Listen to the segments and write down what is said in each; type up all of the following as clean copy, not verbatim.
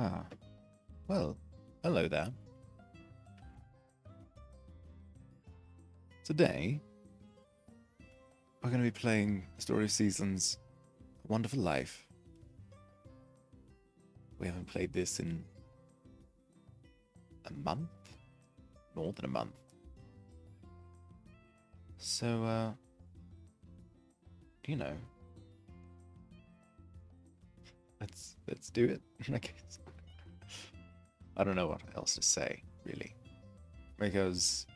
Ah, well, hello there. Today, we're going to be playing Story of Seasons Wonderful Life. We haven't played this in a month? More than a month. So, you know, let's do it, I guess. I don't know what else to say, really. Because,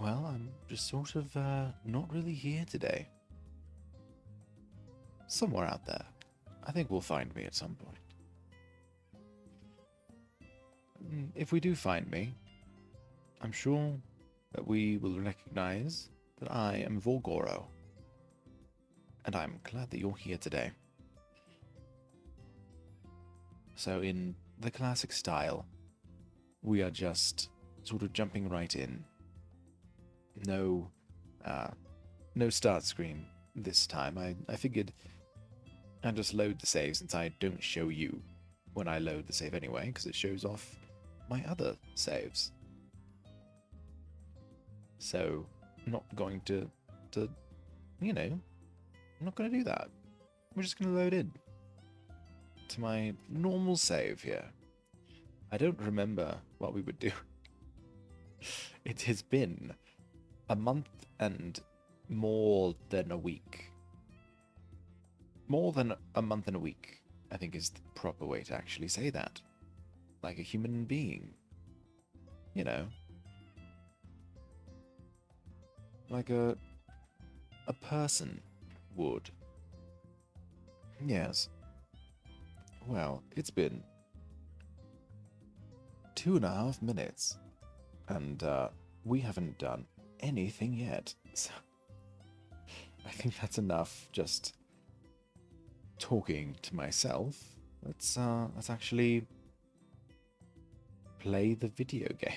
well, I'm just sort of not really here today. Somewhere out there. I think we'll find me at some point. If we do find me, I'm sure that we will recognize that I am Vorgoro. And I'm glad that you're here today. So, in the classic style, we are just sort of jumping right in. No, no start screen this time. I figured I'd just load the save since I don't show you when I load the save anyway, because it shows off my other saves. So, I'm not going to, you know, I'm not going to do that. We're just going to load in to my normal save here. I don't remember what we would do. It has been a month and more than a week. More than a month and a week, I think is the proper way to actually say that. Like a human being. You know. Like a person would. Yes. Well, it's been 2.5 minutes, and we haven't done anything yet. So I think that's enough just talking to myself. Let's actually play the video game.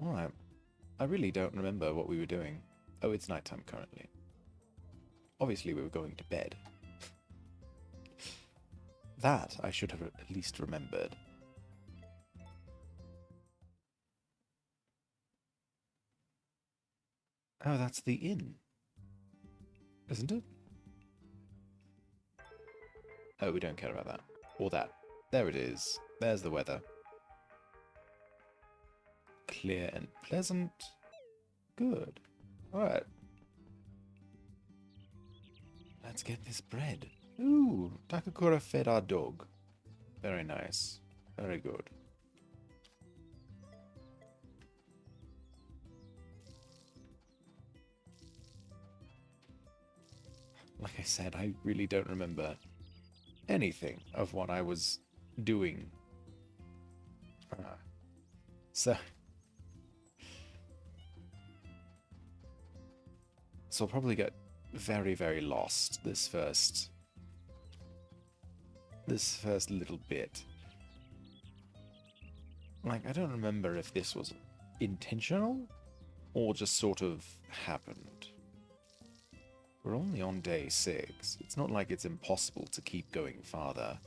Alright. I really don't remember what we were doing. Oh, it's nighttime currently. Obviously we were going to bed. That I should have at least remembered. Oh, that's the inn. Isn't it? Oh, we don't care about that. Or that. There it is. There's the weather. Clear and pleasant. Good. Alright. Let's get this bread. Ooh, Takakura fed our dog. Very nice. Very good. Like I said, I really don't remember anything of what I was doing. So I'll probably get very, very lost this first little bit. Like, I don't remember if this was intentional or just sort of happened. We're only on day 6. It's not like it's impossible to keep going farther.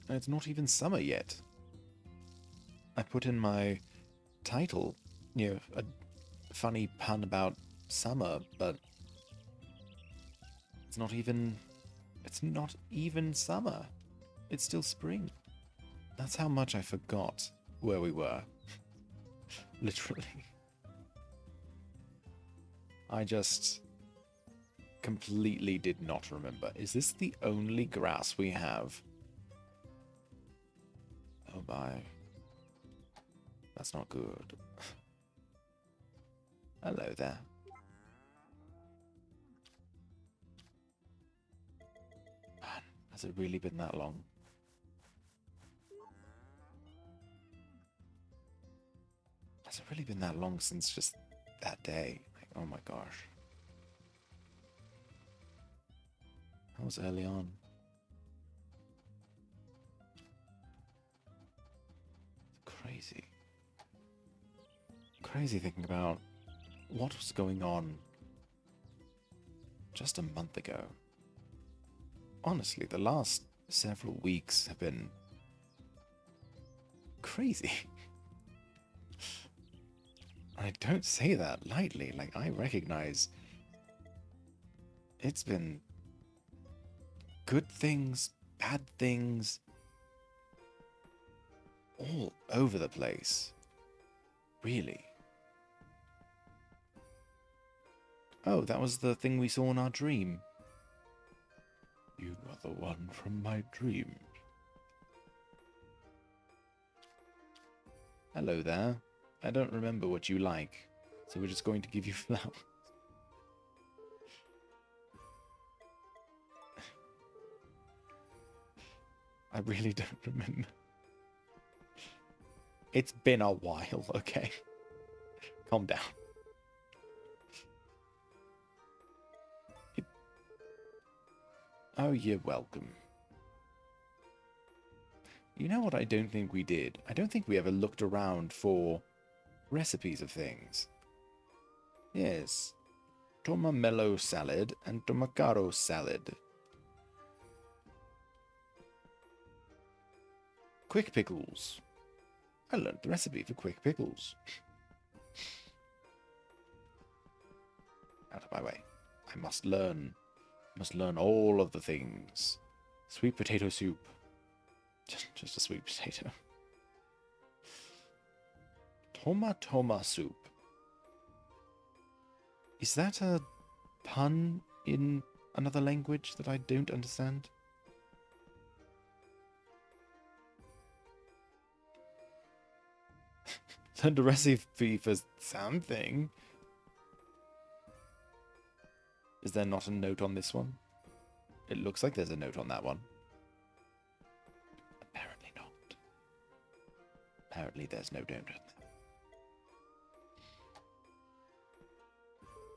And it's not even summer yet. I put in my title, a funny pun about summer, but it's not even summer. It's still spring. That's how much I forgot where we were. Literally. I just completely did not remember. Is this the only grass we have? Oh my. That's not good. Hello there. Man, has it really been that long? Has it really been that long since just that day? Like, oh my gosh. That was early on. Crazy. Crazy thinking about what was going on just a month ago. Honestly, the last several weeks have been crazy. I don't say that lightly. Like, I recognize it's been good things, bad things, all over the place. Really. Oh, that was the thing we saw in our dream. You are the one from my dream. Hello there. I don't remember what you like, so we're just going to give you flowers. I really don't remember. It's been a while, okay? Calm down. Oh, you're welcome. You know what I don't think we did? I don't think we ever looked around for recipes of things. Yes. Tomamello salad and tomacaro salad. Quick pickles. I learned the recipe for quick pickles. Out of my way. I must learn all of the things. Sweet potato soup. Just a sweet potato. Toma soup. Is that a pun in another language that I don't understand? Learned a recipe for something. Is there not a note on this one? It looks like there's a note on that one. Apparently not. Apparently there's no note on that.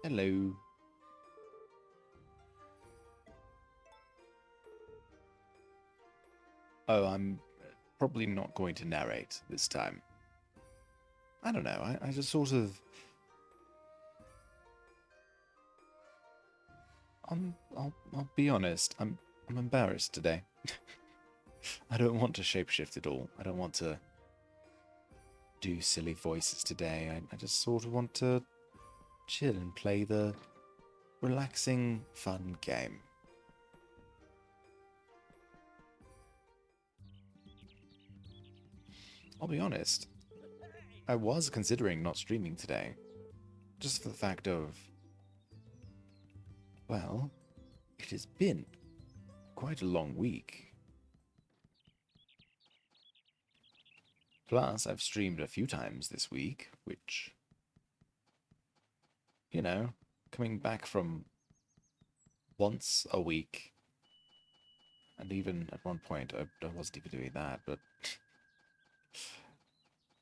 Hello. Oh, I'm probably not going to narrate this time. I don't know. I just sort of... I'll be honest. I'm embarrassed today. I don't want to shapeshift at all. I don't want to do silly voices today. I just sort of want to chill and play the relaxing, fun game. I'll be honest. I was considering not streaming today. Just for the fact of... Well, it has been quite a long week. Plus, I've streamed a few times this week, which... You know, coming back from once a week, and even at one point I wasn't even doing that, but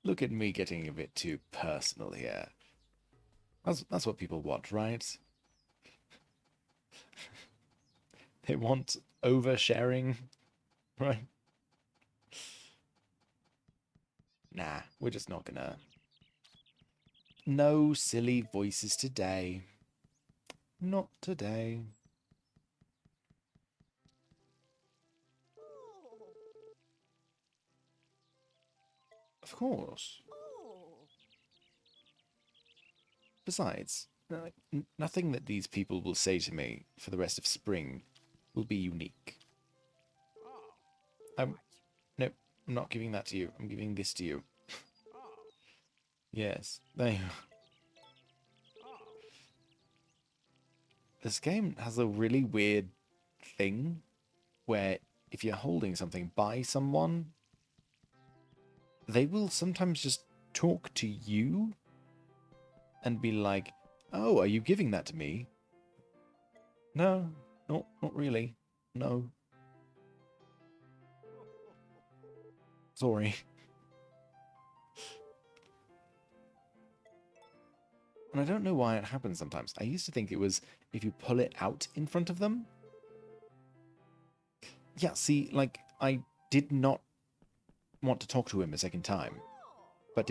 look at me getting a bit too personal here. That's what people want, right? They want oversharing, right? Nah, we're just not gonna... No silly voices today. Not today. Of course. Besides, nothing that these people will say to me for the rest of spring will be unique. Nope, I'm not giving that to you. I'm giving this to you. Yes, there you go. This game has a really weird thing where if you're holding something by someone, they will sometimes just talk to you and be like, oh, are you giving that to me? No, not really. No. Sorry. And I don't know why it happens sometimes. I used to think it was if you pull it out in front of them. Yeah, see, like, I did not want to talk to him a second time. but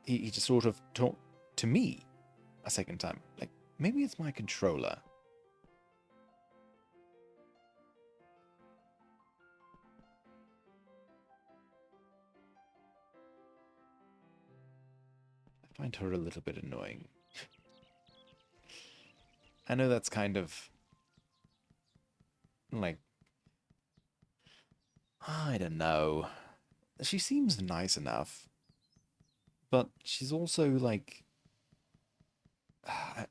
he just sort of talked to me a second time. Like, maybe it's my controller. I find her a little bit annoying. I know that's kind of like, I don't know. She seems nice enough, but she's also like, how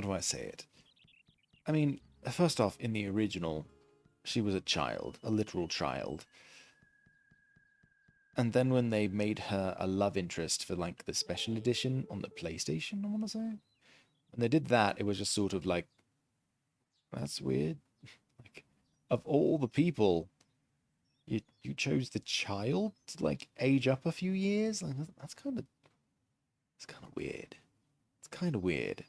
do I say it? I mean, first off, in the original, she was a child, a literal child. And then when they made her a love interest for like the special edition on the PlayStation, I want to say, when they did that, it was just sort of like, that's weird. Like, of all the people, you chose the child to like age up a few years. Like that's kind of weird. It's kind of weird.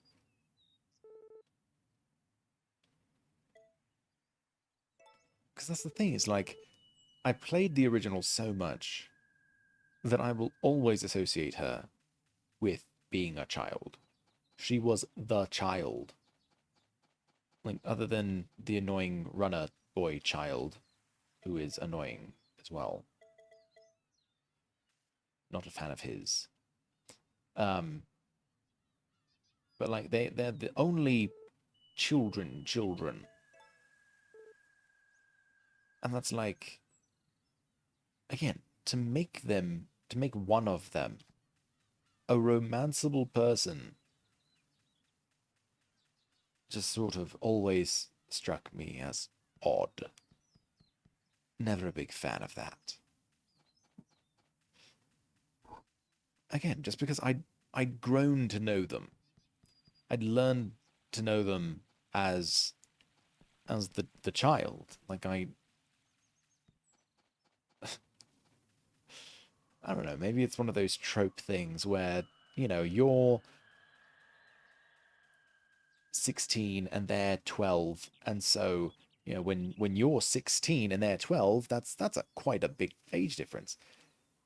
Because that's the thing. Is like I played the original so much that I will always associate her with being a child. She was the child. Like other than the annoying runner boy child, who is annoying as well. Not a fan of his. Um, but like they're the only children, and that's like again to make one of them a romanceable person just sort of always struck me as odd. Never a big fan of that. Again, just because I'd grown to know them. I'd learned to know them as the child. Like I don't know, maybe it's one of those trope things where, you're 16 and they're 12, and so, when you're 16 and they're 12, that's a quite a big age difference.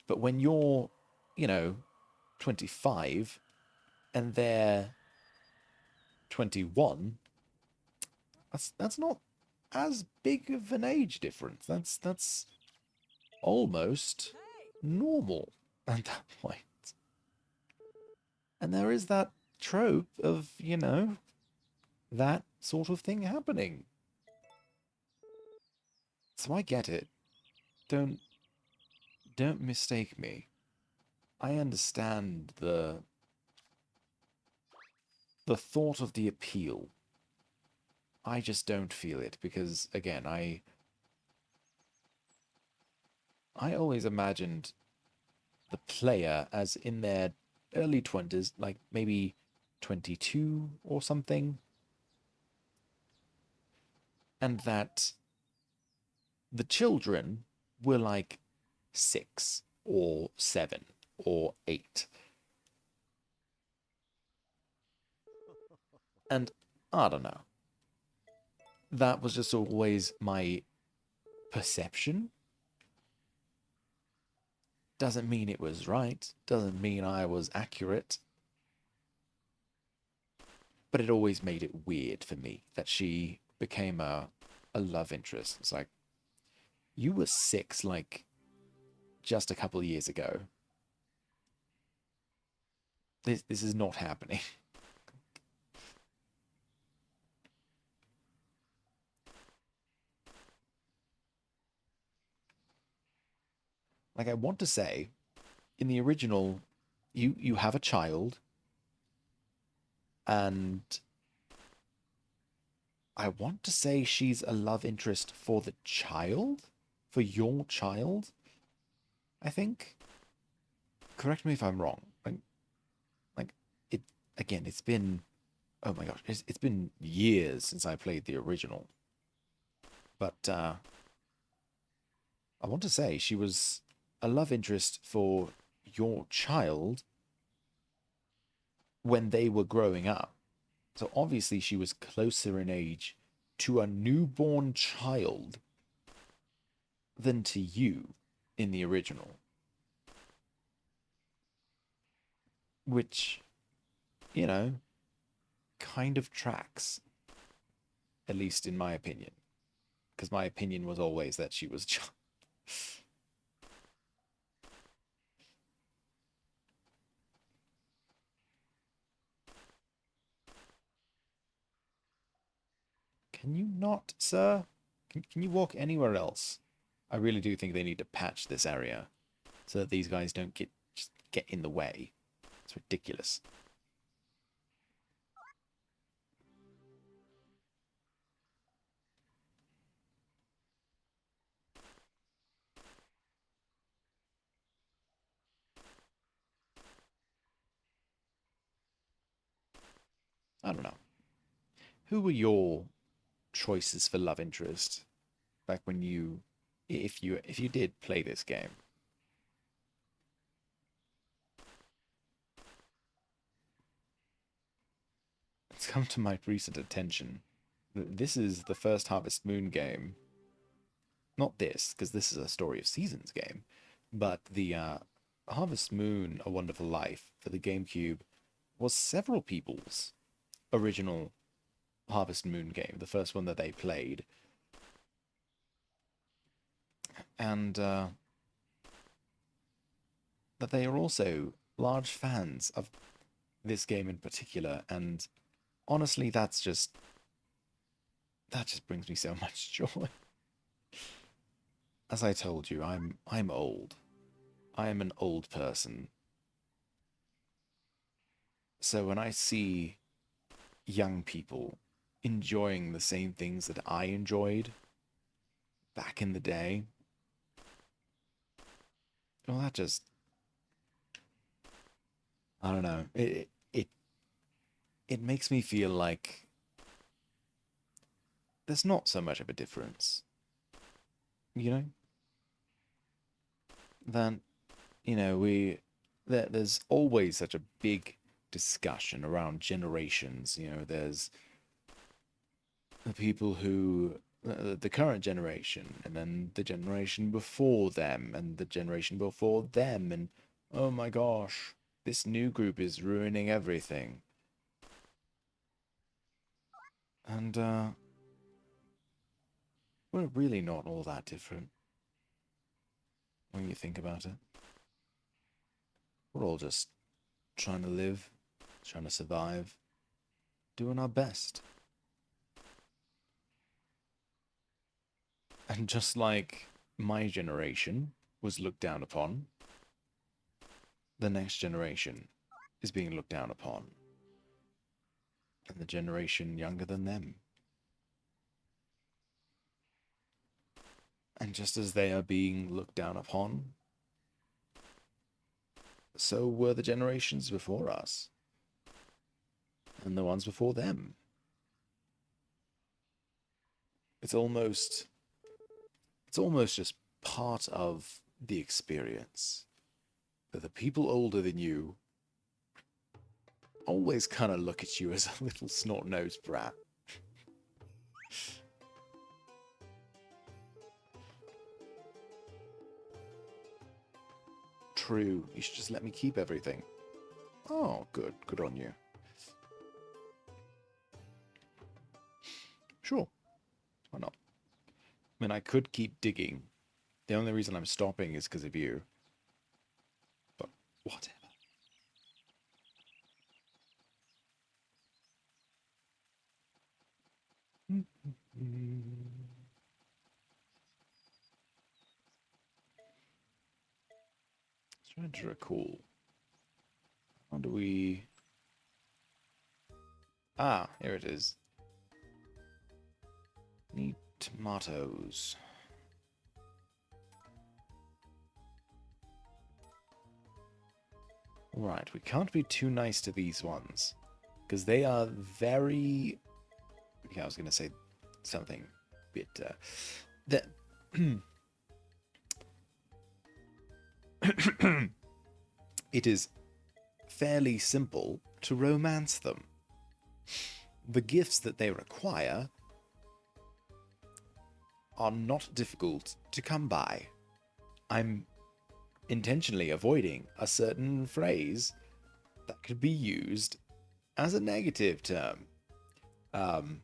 But when you're, you know, 25 and they're 21, that's not as big of an age difference. That's almost normal at that point. And there is that trope of, that sort of thing happening. So I get it. Don't don't mistake me. I understand the thought of the appeal. I just don't feel it because again, I always imagined the player as in their early 20s, like maybe 22 or something, and that the children were like 6 or 7 or 8. And I don't know. That was just always my perception. Doesn't mean it was right, doesn't mean I was accurate, but it always made it weird for me that she became a love interest. It's like, you were 6 like just a couple of years ago. This is not happening. Like I want to say, in the original, you have a child, and I want to say she's a love interest for the child, for your child. I think. Correct me if I'm wrong. Like it again. It's been oh my gosh, it's been years since I played the original, but I want to say she was a love interest for your child when they were growing up. So obviously she was closer in age to a newborn child than to you in the original, which, you know, kind of tracks, at least in my opinion, because my opinion was always that she was. Can you not, sir? Can you walk anywhere else? I really do think they need to patch this area so that these guys don't just get in the way. It's ridiculous. I don't know. Who were your choices for love interest back when if you did play this game? It's come to my recent attention that this is the first Harvest Moon game. Not this, because this is a Story of Seasons game, but the Harvest Moon: A Wonderful Life for the GameCube was several people's original Harvest Moon game, the first one that they played, and that they are also large fans of this game in particular. And honestly, that just brings me so much joy. As I told you, I'm old. I am an old person. So when I see young people enjoying the same things that I enjoyed back in the day, well, that just, I don't know. It makes me feel like there's not so much of a difference, you know? That, there's always such a big discussion around generations. There's the people who, the current generation, and then the generation before them, and the generation before them, and oh my gosh, this new group is ruining everything. And we're really not all that different when you think about it. We're all just trying to live, trying to survive, doing our best. And just like my generation was looked down upon, the next generation is being looked down upon, and the generation younger than them. And just as they are being looked down upon, so were the generations before us, and the ones before them. It's almost it's almost just part of the experience that the people older than you always kind of look at you as a little snort-nosed brat. True, you should just let me keep everything. Oh, good. Good on you. Sure, why not? I mean, I could keep digging. The only reason I'm stopping is because of you. But whatever. Trying to recall. How do we... Ah, here it is. Need tomatoes. Right, we can't be too nice to these ones. Because they are very... Okay, I was going to say something a bit... that... It is fairly simple to romance them. The gifts that they require are not difficult to come by. I'm intentionally avoiding a certain phrase that could be used as a negative term. Um,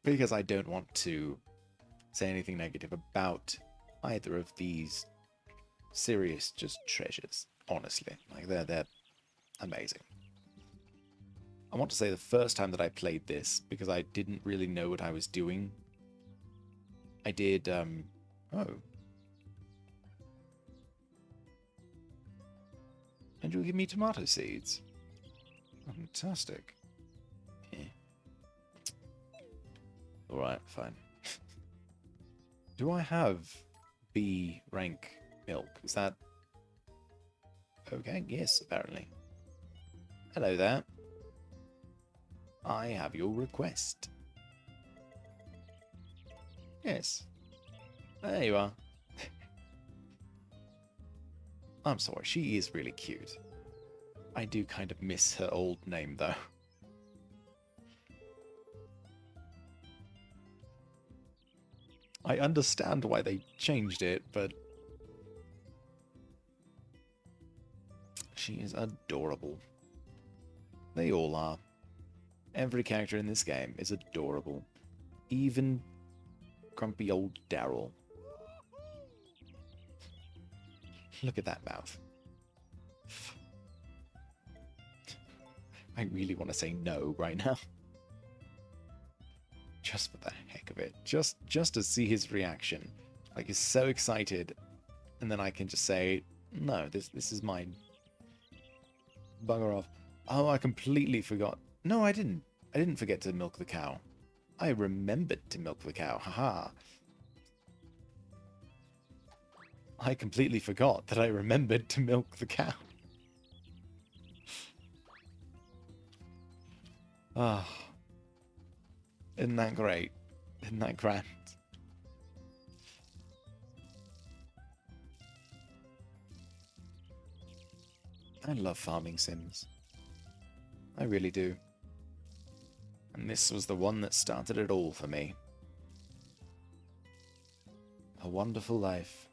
because I don't want to say anything negative about either of these serious just treasures, honestly. Like they're amazing. I want to say the first time that I played this, because I didn't really know what I was doing, I did oh. And you'll give me tomato seeds. Fantastic. Yeah. Alright, fine. Do I have B rank milk? Is that okay? Yes, apparently. Hello there. I have your request. Yes. There you are. I'm sorry, she is really cute. I do kind of miss her old name, though. I understand why they changed it, but she is adorable. They all are. Every character in this game is adorable. Even grumpy old Daryl. Look at that mouth. I really want to say no right now. Just for the heck of it. Just to see his reaction. Like, he's so excited. And then I can just say, no, this is mine. Bugger off. Oh, I completely forgot. No, I didn't. I didn't forget to milk the cow. I remembered to milk the cow. Haha. I completely forgot that I remembered to milk the cow. Ah. Oh, isn't that great? Isn't that grand? I love farming sims. I really do. And this was the one that started it all for me. A wonderful life.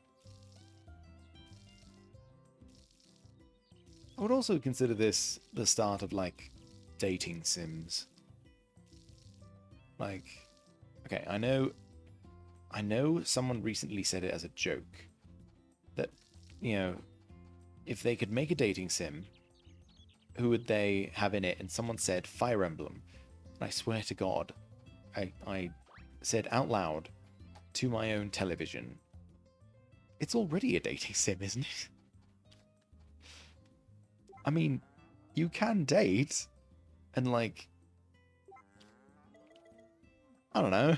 I would also consider this the start of, like, dating sims. Like, okay, I know someone recently said it as a joke that, you know, if they could make a dating sim, who would they have in it? And someone said Fire Emblem. And I swear to God, I said out loud to my own television, it's already a dating sim, isn't it? I mean, you can date, and, like, I don't know.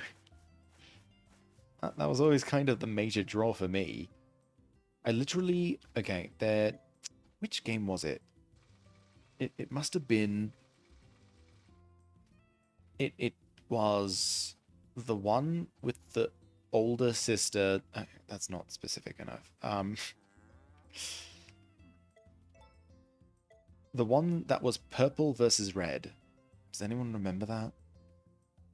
That was always kind of the major draw for me. I literally... Okay, which game was it? It must have been... It was the one with the older sister... that's not specific enough. The one that was purple versus red. Does anyone remember that?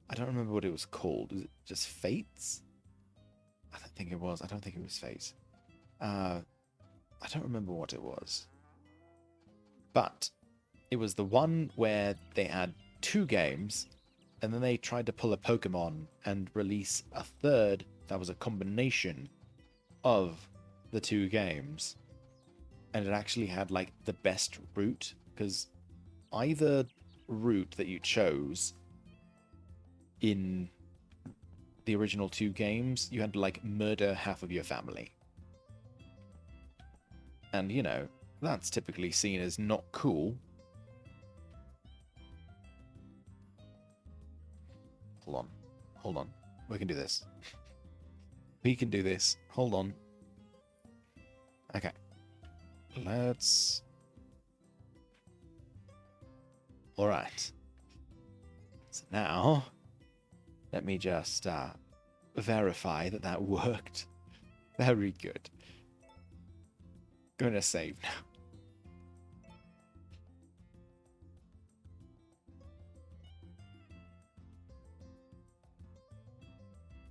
I don't remember what it was called. Was it just Fates? I don't think it was. I don't think it was Fates. I don't remember what it was. But it was the one where they had 2 games, and then they tried to pull a Pokemon and release a third that was a combination of the 2 games. And it actually had, like, the best route, because either route that you chose in the original 2 games, you had to, like, murder half of your family. And, you know, that's typically seen as not cool. Hold on. We can do this. We can do this. Hold on. Okay. Let's... Alright. So now, let me just verify that that worked. Very good. Gonna save now.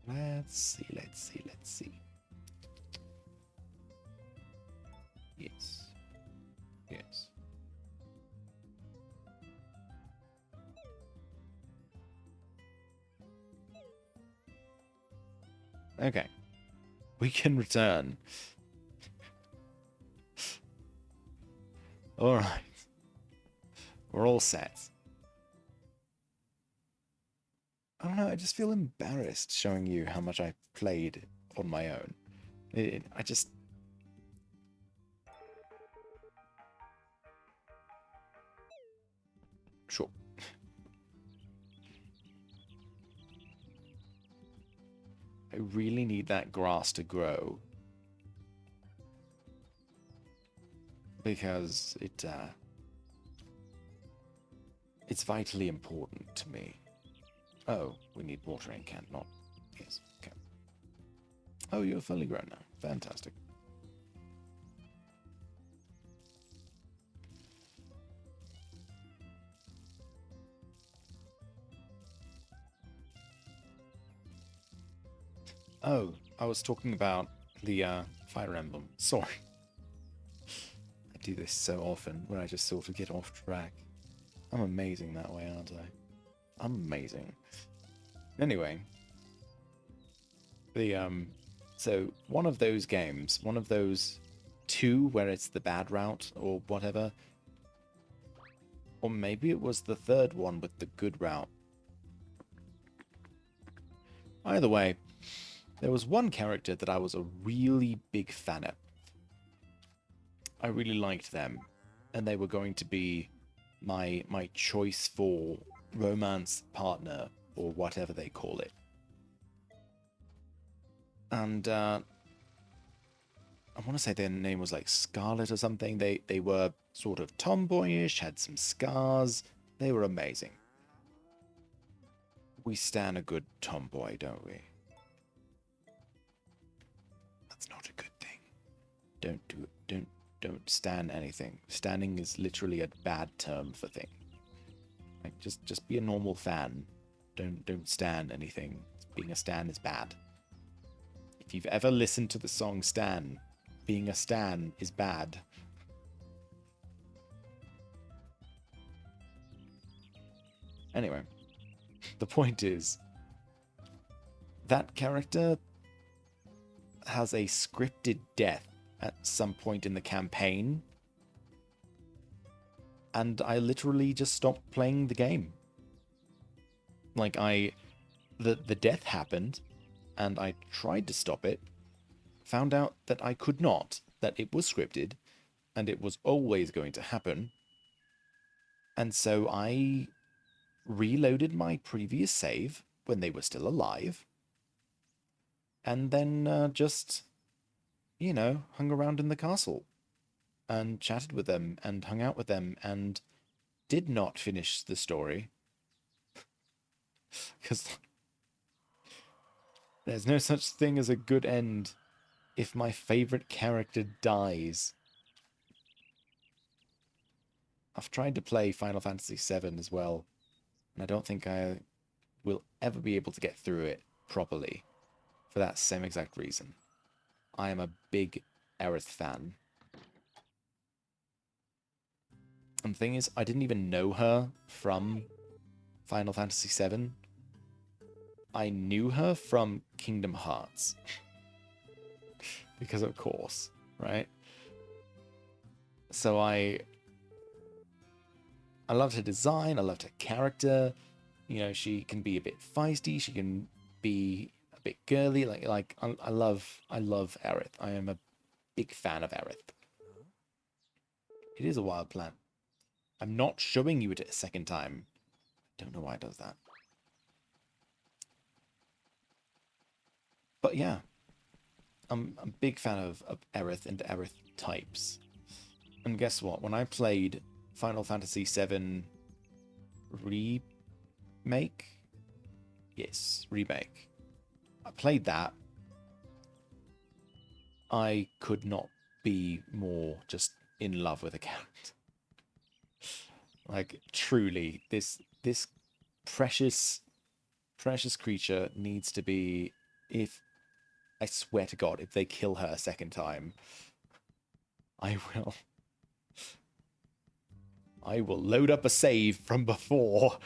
Let's see, let's see, let's see. Yes. Yes. Okay. We can return. Alright. We're all set. I don't know, I just feel embarrassed showing you how much I played on my own. I just... Sure. I really need that grass to grow. Because it's vitally important to me. Oh, we need watering can, not... Yes, okay. Oh, you're fully grown now. Fantastic. Oh, I was talking about the Fire Emblem. Sorry. I do this so often where I just sort of get off track. I'm amazing that way, aren't I? I'm amazing. Anyway, the so one of those games, one of those two where it's the bad route or whatever, or maybe it was the third one with the good route. Either way, there was one character that I was a really big fan of. I really liked them, and they were going to be my choice for romance partner or whatever they call it. And I want to say their name was like Scarlet or something. They were sort of tomboyish, had some scars. They were amazing. We stan a good tomboy, don't we? That's not a good thing. Don't do it. Don't stan anything. Standing is literally a bad term for thing. Like just be a normal fan. Don't stan anything. Being a stan is bad. If you've ever listened to the song Stan, being a stan is bad. Anyway, the point is that character has a scripted death at some point in the campaign, and I literally just stopped playing the game. Like the death happened, and I tried to stop it, found out that I could not, that it was scripted, and it was always going to happen, and so I reloaded my previous save when they were still alive, and then just, hung around in the castle and chatted with them and hung out with them and did not finish the story because there's no such thing as a good end if my favorite character dies. I've tried to play Final Fantasy VII as well, and I don't think I will ever be able to get through it properly for that same exact reason. I am a big Aerith fan. And the thing is, I didn't even know her from Final Fantasy VII. I knew her from Kingdom Hearts. Because of course, right? So I loved her design, I loved her character. She can be a bit feisty, she can be a bit girly. I love Aerith. I am a big fan of Aerith. It is a wild plant. I'm not showing you it a second time. Don't know why it does that. But yeah, I'm a big fan of Aerith and Aerith types. And guess what? When I played Final Fantasy VII Remake? Yes, Remake. I played that. I could not be more just in love with a character. Like, truly, this precious creature needs to be if I swear to God, if they kill her a second time, I will I will load up a save from before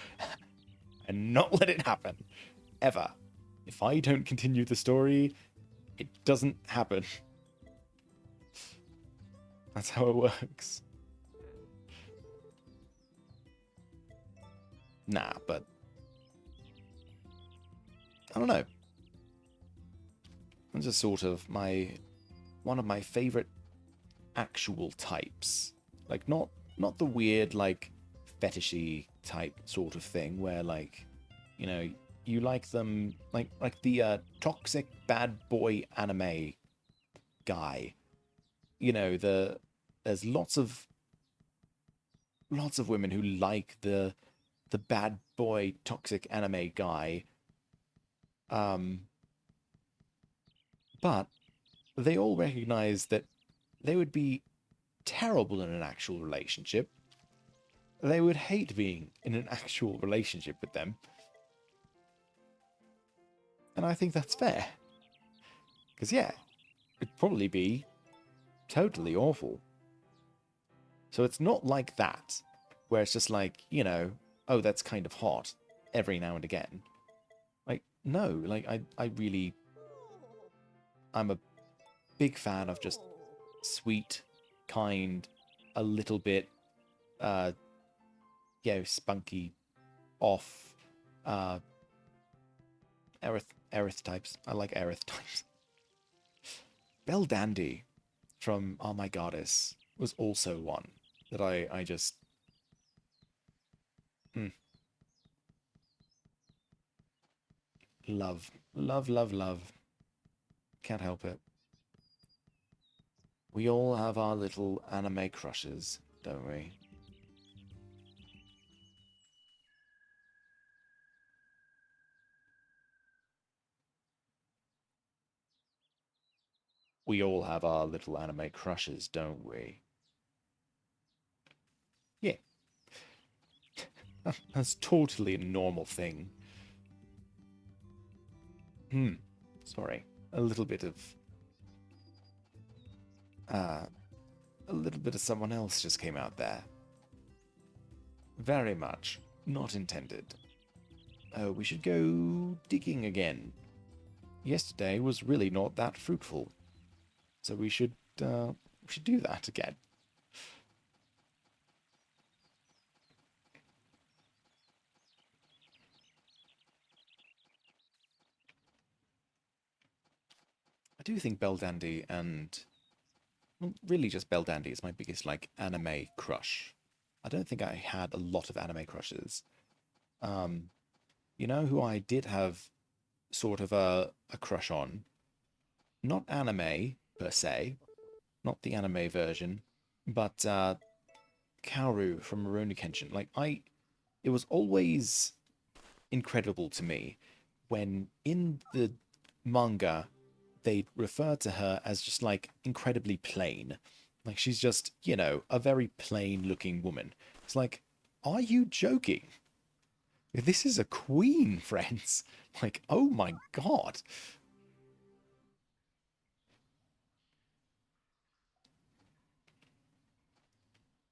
and not let it happen. Ever. If I don't continue the story, it doesn't happen. That's how it works. Nah, but I don't know. It's just sort of one of my favorite actual types. Like not the weird like fetishy type sort of thing where like, you know, you like them like the toxic bad boy anime guy. You know, there's lots of women who like the bad boy toxic anime guy. Um but they all recognize that they would be terrible in an actual relationship. They would hate being in an actual relationship with them. And I think that's fair. Because, yeah, it'd probably be totally awful. So it's not like that, where it's just like, you know, oh, that's kind of hot every now and again. Like, no, like, I really, I'm a big fan of just sweet, kind, a little bit, uh, spunky, off, uh, Aerith types. I like Aerith types. Belle Dandy from Oh My Goddess was also one that I just mm, love. Love, love, love. Can't help it. We all have our little anime crushes, don't we? We all have our little anime crushes, don't we? Yeah, that's totally a normal thing. Hmm. Sorry. A little bit of uh a little bit of someone else just came out there. Very much not intended. Oh, we should go digging again. Yesterday was really not that fruitful, so we should do that again. I do think Bell Dandy and well, really just Bell Dandy is my biggest like anime crush. I don't think I had a lot of anime crushes. Um, you know who I did have sort of a crush on? Not anime per se, not the anime version, but Kaoru from Rurouni Kenshin. It was always incredible to me when in the manga they refer to her as just like incredibly plain. Like she's just, you know, a very plain looking woman. It's like, are you joking? This is a queen, friends. Like, oh my god.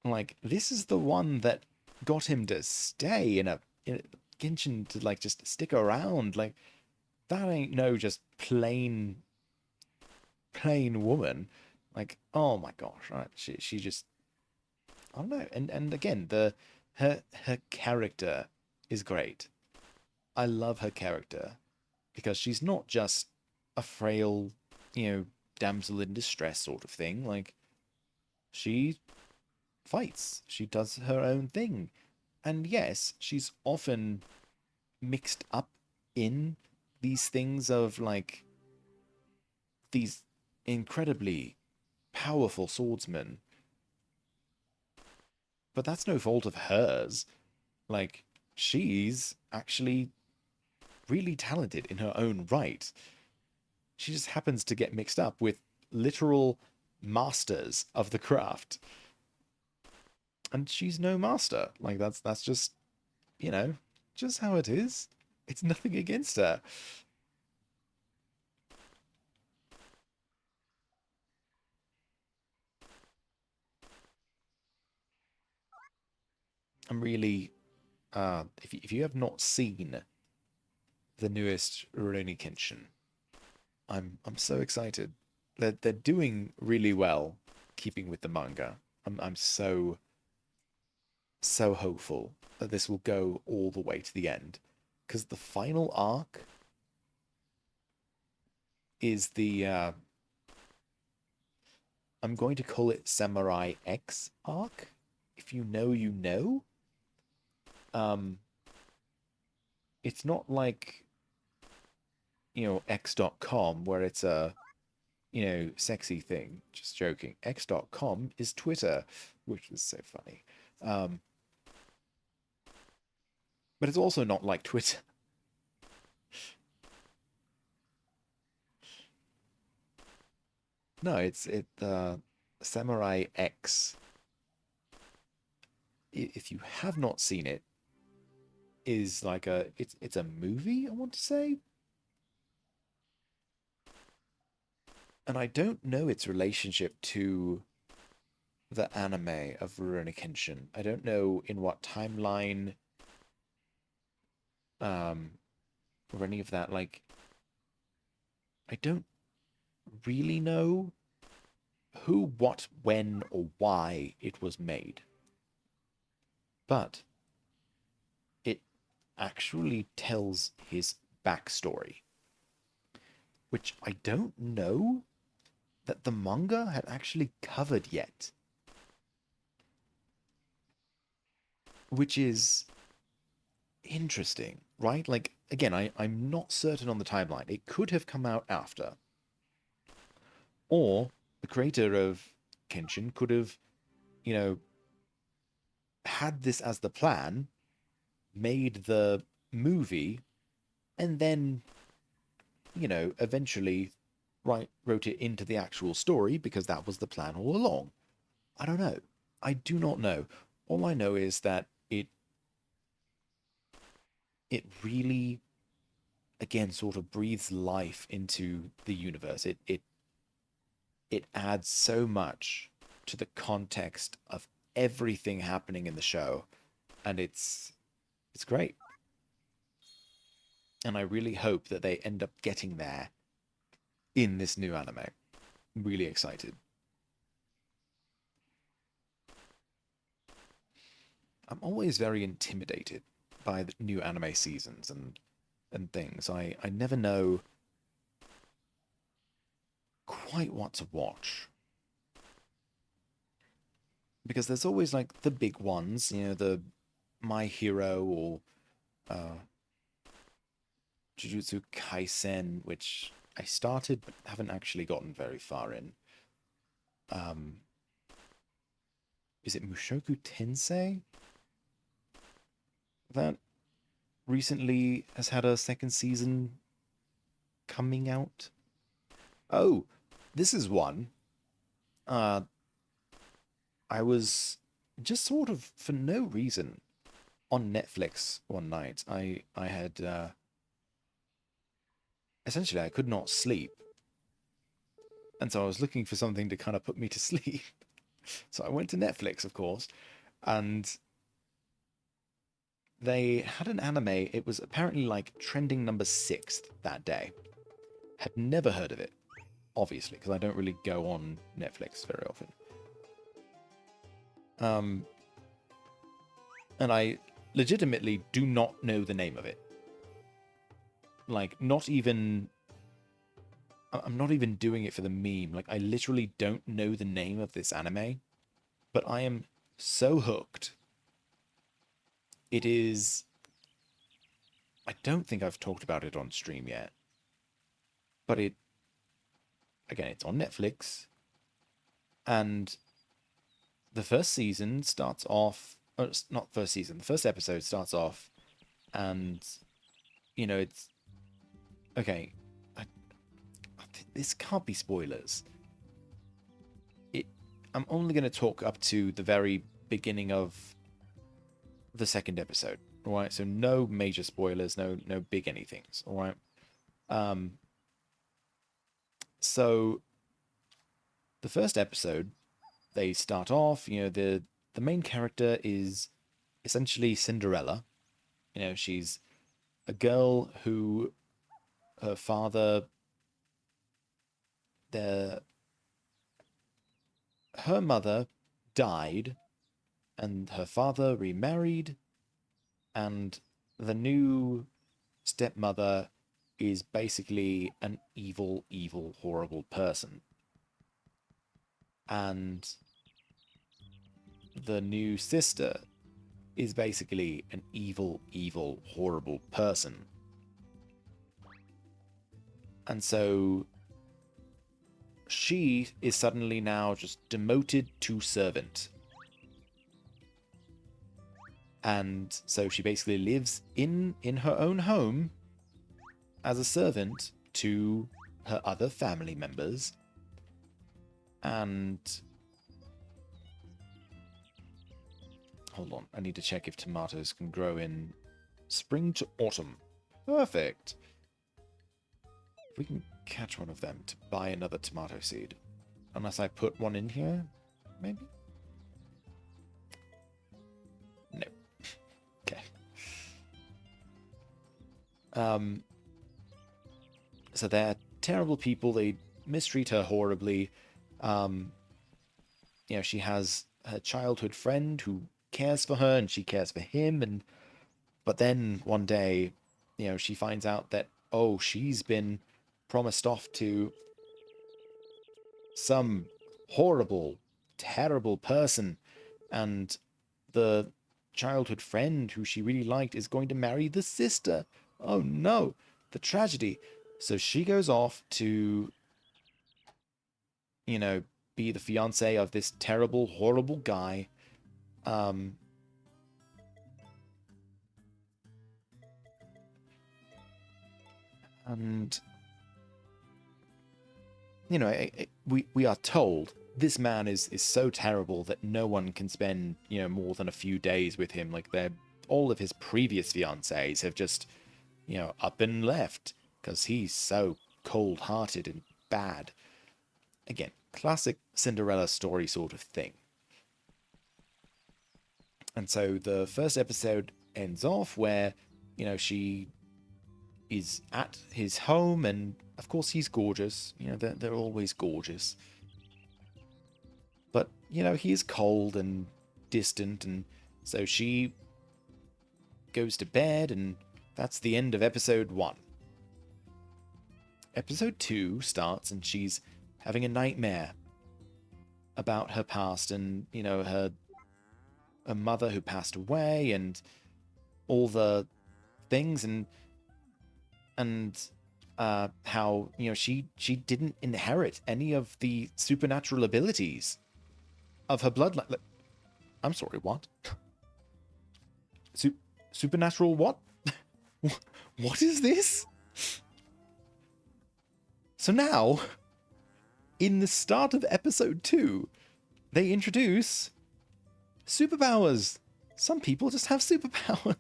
Like, this is the one that got him to stay in a Genshin to like just stick around. Like, that ain't no just plain woman. Like, oh my gosh, right? She just I don't know. And again, the her character is great. I love her character because she's not just a frail, you know, damsel in distress sort of thing. Like she fights. She does her own thing. And yes, she's often mixed up in these things of like these incredibly powerful swordsmen, but that's no fault of hers. Like, she's actually really talented in her own right. She just happens to get mixed up with literal masters of the craft. And she's no master. Like that's just, you know, just how it is. It's nothing against her. I'm really if you have not seen the newest Rurouni Kenshin, I'm so excited. They're doing really well, keeping with the manga. I'm so hopeful that this will go all the way to the end, because the final arc is the I'm going to call it Samurai X arc. If you know, you know. Um, it's not like X.com where it's a sexy thing. Just joking. X.com is Twitter, which is so funny. Um, but it's also not like Twitter. No, it Samurai X. If you have not seen it, is like it's a movie, I want to say. And I don't know its relationship to the anime of Rurouni Kenshin. I don't know in what timeline um or any of that. Like, I don't really know who, what, when, or why it was made. But it actually tells his backstory, which I don't know that the manga had actually covered yet, which is interesting, right? Like, again, I'm not certain on the timeline. It could have come out after, or the creator of Kenshin could have, you know, had this as the plan, made the movie, and then, eventually wrote it into the actual story because that was the plan all along. I don't know. I do not know. All I know is that it really, again, sort of breathes life into the universe. It adds so much to the context of everything happening in the show, and it's great. And I really hope that they end up getting there in this new anime. I'm really excited. I'm always very intimidated by the new anime seasons and things. I never know quite what to watch because there's always like the big ones, the My Hero or uh, Jujutsu Kaisen, which I started but haven't actually gotten very far in. Um, is it Mushoku Tensei that recently has had a second season coming out? Oh, this is one. Uh, I was just sort of for no reason on Netflix one night. I had essentially I could not sleep, and so I was looking for something to kind of put me to sleep. So I went to Netflix, of course, and they had an anime. It was apparently like trending number sixth that day. Had never heard of it, obviously, because I don't really go on Netflix very often. Um, and I legitimately do not know the name of it. Like, not even. I'm not even doing it for the meme. Like, I literally don't know the name of this anime, but I am so hooked. It is. I don't think I've talked about it on stream yet, but again, it's on Netflix, and the first season starts off. It's not first season. The first episode starts off, and it's okay. I, this can't be spoilers. It. I'm only going to talk up to the very beginning of the second episode. All right, so no major spoilers, no big anythings. All right. Um. So the first episode, they start off. The main character is essentially Cinderella. She's a girl who her father, their her mother died, and her father remarried, and the new stepmother is basically an evil, evil, horrible person. And the new sister is basically an evil, evil, horrible person. And so she is suddenly now just demoted to servant. And so she basically lives in her own home as a servant to her other family members. And hold on, I need to check if tomatoes can grow in spring to autumn. Perfect. If we can catch one of them to buy another tomato seed. Unless I put one in here, maybe? No. Okay. So they're terrible people. They mistreat her horribly. She has her childhood friend who cares for her and she cares for him. But then one day, she finds out that, oh, she's been promised off to some horrible, terrible person. And the childhood friend who she really liked is going to marry the sister. Oh no, the tragedy. So she goes off to, be the fiance of this terrible, horrible guy. Um, and we are told this man is so terrible that no one can spend more than a few days with him. Like all of his previous fiancés have just up and left because he's so cold-hearted and bad. Again, classic Cinderella story sort of thing. And so the first episode ends off where she is at his home, and of course he's gorgeous. They're always gorgeous. But, he is cold and distant, and so she goes to bed, and that's the end of episode 1. Episode 2 starts, and she's having a nightmare about her past and, her mother who passed away and all the things, and how she didn't inherit any of the supernatural abilities of her bloodline. I'm sorry, what? Supernatural what? What is this? So now, in the start of episode 2, they introduce superpowers. Some people just have superpowers.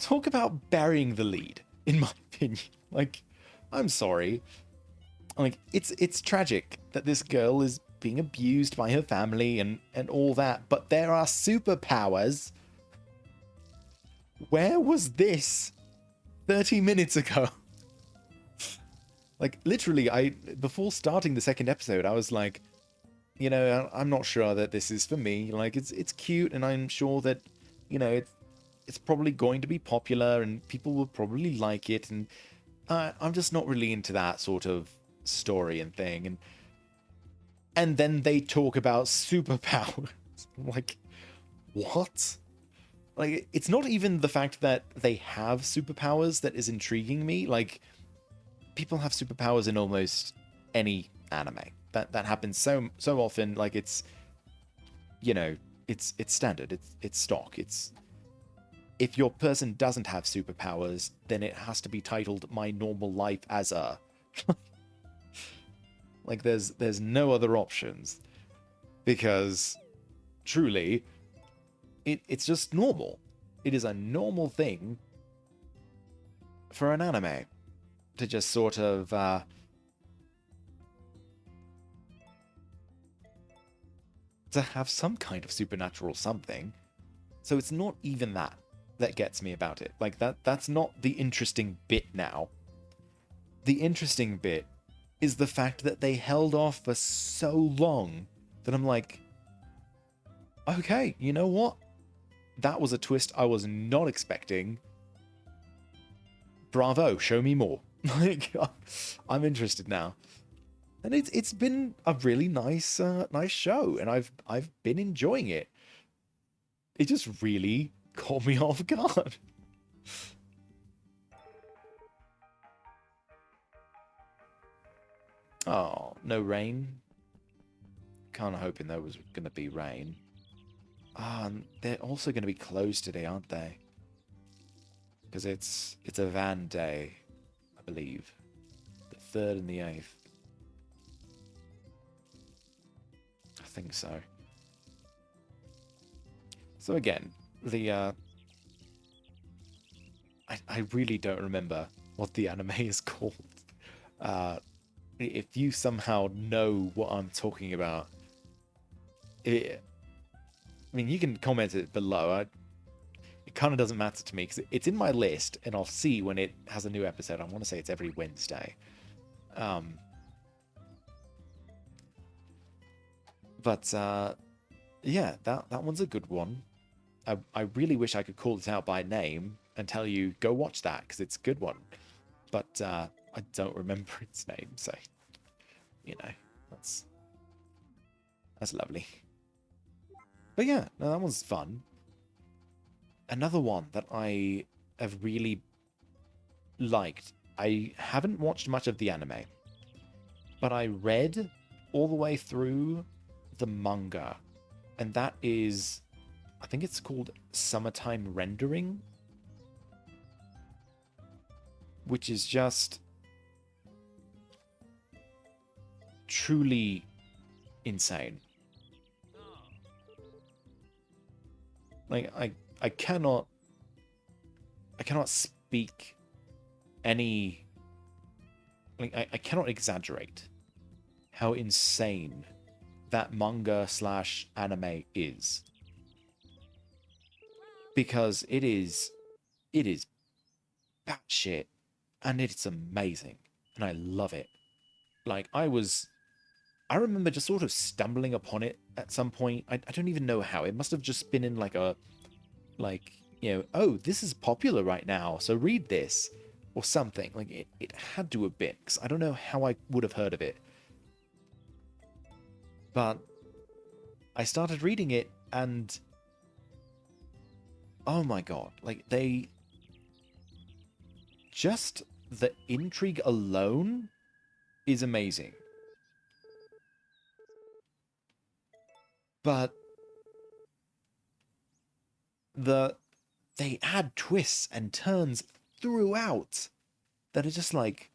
Talk about burying the lead, in my opinion. I'm sorry. It's tragic that this girl is being abused by her family and all that, but there are superpowers. Where was this 30 minutes ago? Literally, before starting the second episode, I was like, I'm not sure that this is for me. It's cute, and I'm sure that, it's probably going to be popular, and people will probably like it, and I'm just not really into that sort of story and thing. And then they talk about superpowers. What? It's not even the fact that they have superpowers that is intriguing me. People have superpowers in almost any anime. That happens so often. It's it's standard. It's stock. It's if your person doesn't have superpowers, then it has to be titled My Normal Life as a. There's no other options, because truly it's just normal. It is a normal thing for an anime to just sort of to have some kind of supernatural something. So it's not even that that gets me about it. Like that's not the interesting bit now. The interesting bit is the fact that they held off for so long that I'm like, okay, you know what? That was a twist I was not expecting. Bravo, show me more. Like, I'm interested now. And it's been a really nice show, and I've been enjoying it. It just really caught me off guard. Oh, no rain. Kind of hoping there was going to be rain. They're also going to be closed today, aren't they? Because it's a van day, I believe. The 3rd and the 8th. I think so. So again, I really don't remember what the anime is called. If you somehow know what I'm talking about, I mean, you can comment it below. It kind of doesn't matter to me because it's in my list, and I'll see when it has a new episode. I want to say it's every Wednesday. But yeah, that one's a good one. I really wish I could call it out by name and tell you, go watch that, because it's a good one. But I don't remember its name, so, you know, that's lovely. But yeah, no, that one's fun. Another one that I have really liked. I haven't watched much of the anime, but I read all the way through the manga, and that is, I think it's called Summertime Rendering, which is just truly insane. Like I cannot speak any, like I cannot exaggerate how insane that manga slash anime is, because it is batshit, and it's amazing, and I love it. Like I remember just sort of stumbling upon it at some point. I don't even know how. It must have just been in like a, like, you know, oh, this is popular right now, so read this, or something. Like it had to have been, because I don't know how I would have heard of it. But I started reading it, and oh my god, like just the intrigue alone is amazing. But they add twists and turns throughout that are just like,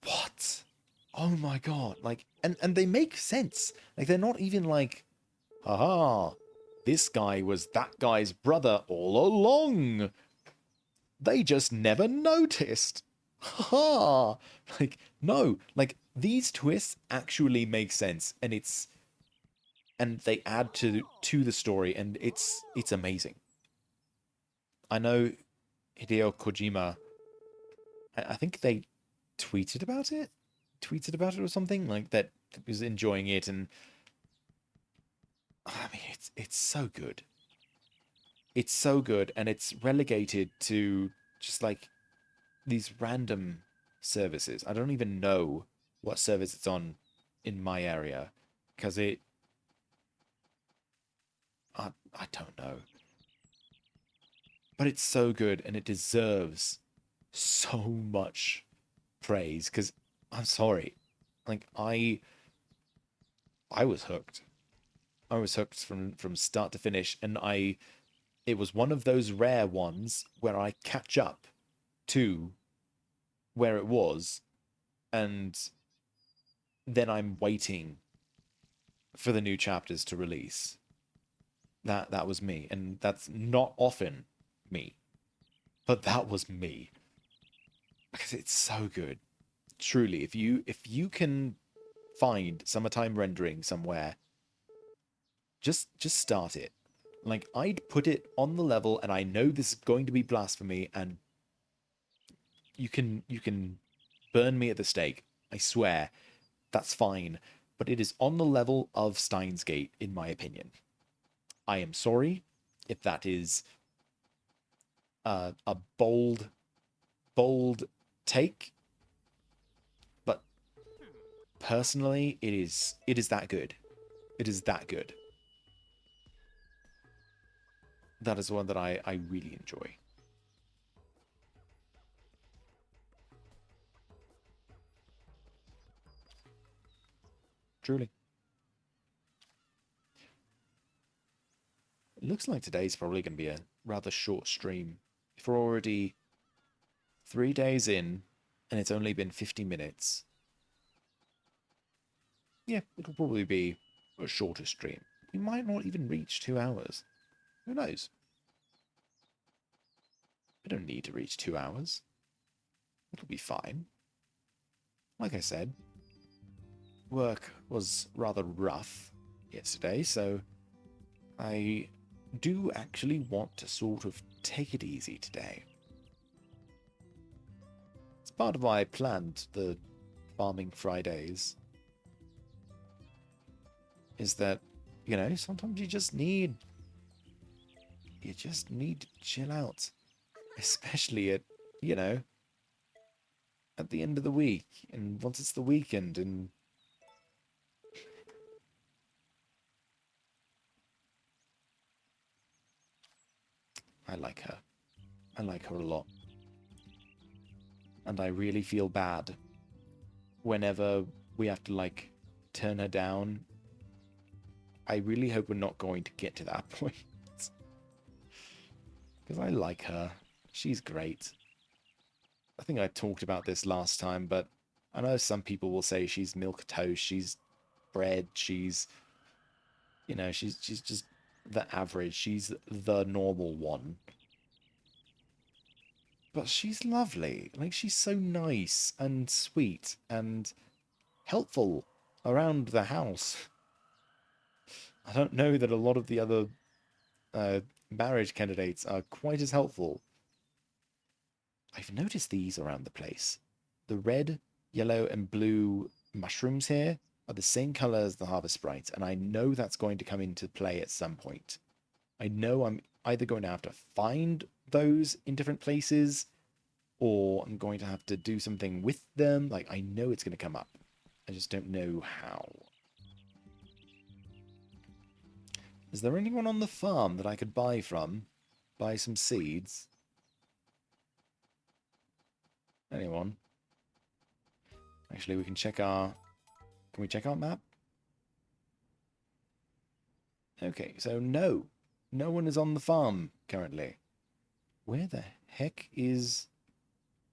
what? Oh my god. Like, and they make sense. Like, they're not even like, haha, this guy was that guy's brother all along. They just never noticed. Haha. Like, no, like these twists actually make sense, and they add to the story, and it's amazing. I know Hideo Kojima, I think they tweeted about it or something, like that was enjoying it, and I mean it's so good. It's so good, and it's relegated to just like these random services. I don't even know what service it's on in my area, because I don't know. But it's so good, and it deserves so much praise, because I'm sorry, like I was hooked. I was hooked from start to finish, and it was one of those rare ones where I catch up to where it was, and then I'm waiting for the new chapters to release. That was me, and that's not often me, but that was me, because it's so good. Truly, if you can find Summertime Rendering somewhere, just start it. Like, I'd put it on the level, and I know this is going to be blasphemy, and you can burn me at the stake. I swear, that's fine. But it is on the level of Steins Gate, in my opinion. I am sorry if that is a bold take, but personally, it is that good. It is that good. That is one that I really enjoy. Truly. It looks like today's probably going to be a rather short stream. If we're already 3 days in and it's only been 50 minutes, yeah, it'll probably be a shorter stream. We might not even reach 2 hours. Who knows? We don't need to reach 2 hours. It'll be fine. Like I said, work was rather rough yesterday, so I do actually want to sort of take it easy today. It's part of why I planned the Farming Fridays. Is that, sometimes you just need to chill out. Especially you know, at the end of the week and once it's the weekend and I like her. I like her a lot. And I really feel bad whenever we have to, turn her down. I really hope we're not going to get to that point. Because I like her. She's great. I think I talked about this last time, but I know some people will say she's milk toast, she's bread, she's just the average. She's the normal one. But she's lovely. Like, she's so nice and sweet and helpful around the house. I don't know that a lot of the other uh, marriage candidates are quite as helpful. I've noticed these around the place. The red, yellow, and blue mushrooms here are the same color as the Harvest Sprites, and I know that's going to come into play at some point. I know I'm either going to have to find those in different places, or I'm going to have to do something with them. Like, I know it's going to come up. I just don't know how. Is there anyone on the farm that I could buy from? Buy some seeds? Anyone? Actually, we can check our... Can we check our map? Okay, so no. No one is on the farm currently. Where the heck is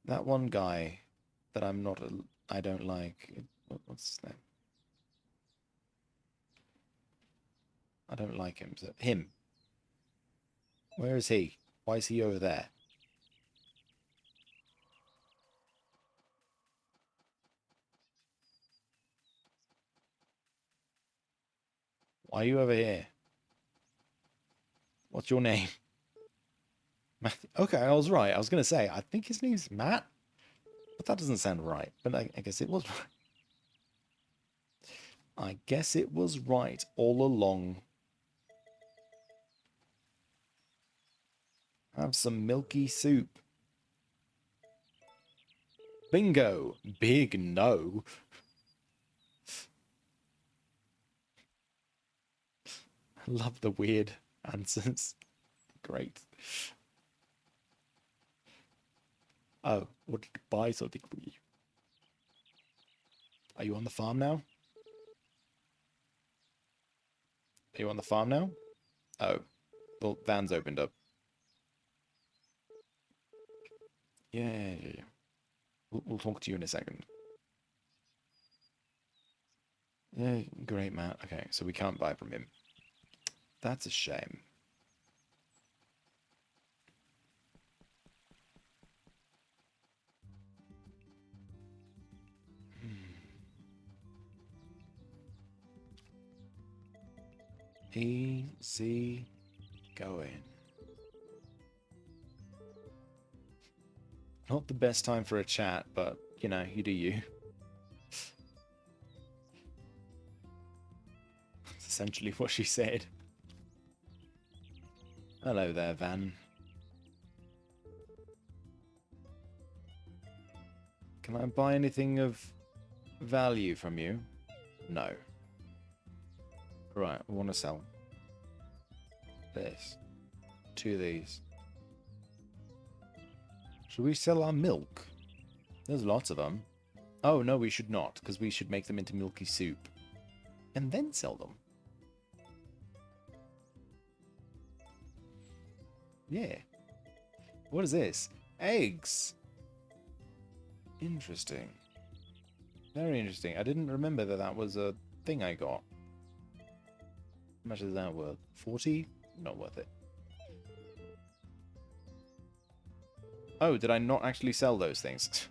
that one guy that I don't like? What's his name? I don't like him. So, him. Where is he? Why is he over there? Why are you over here? What's your name? Matthew. Okay, I was right. I was going to say, I think his name's Matt, but that doesn't sound right. But I guess it was right. I guess it was right all along. Have some milky soup. Bingo! Big no. I love the weird answers. Great. Oh, what did you buy something for you? Are you on the farm now? Are you on the farm now? Oh, the van's opened up. Yeah. We'll talk to you in a second. Yeah, great, Matt. Okay, so we can't buy from him. That's a shame. Easy going. Not the best time for a chat, but, you know, you do you. That's essentially what she said. Hello there, Van. Can I buy anything of value from you? No. Right, I want to sell this. 2 of these. Should we sell our milk? There's lots of them. Oh, no, we should not, because we should make them into milky soup. And then sell them. Yeah. What is this? Eggs! Interesting. Very interesting. I didn't remember that that was a thing I got. How much is that worth? 40? Not worth it. Oh, did I not actually sell those things?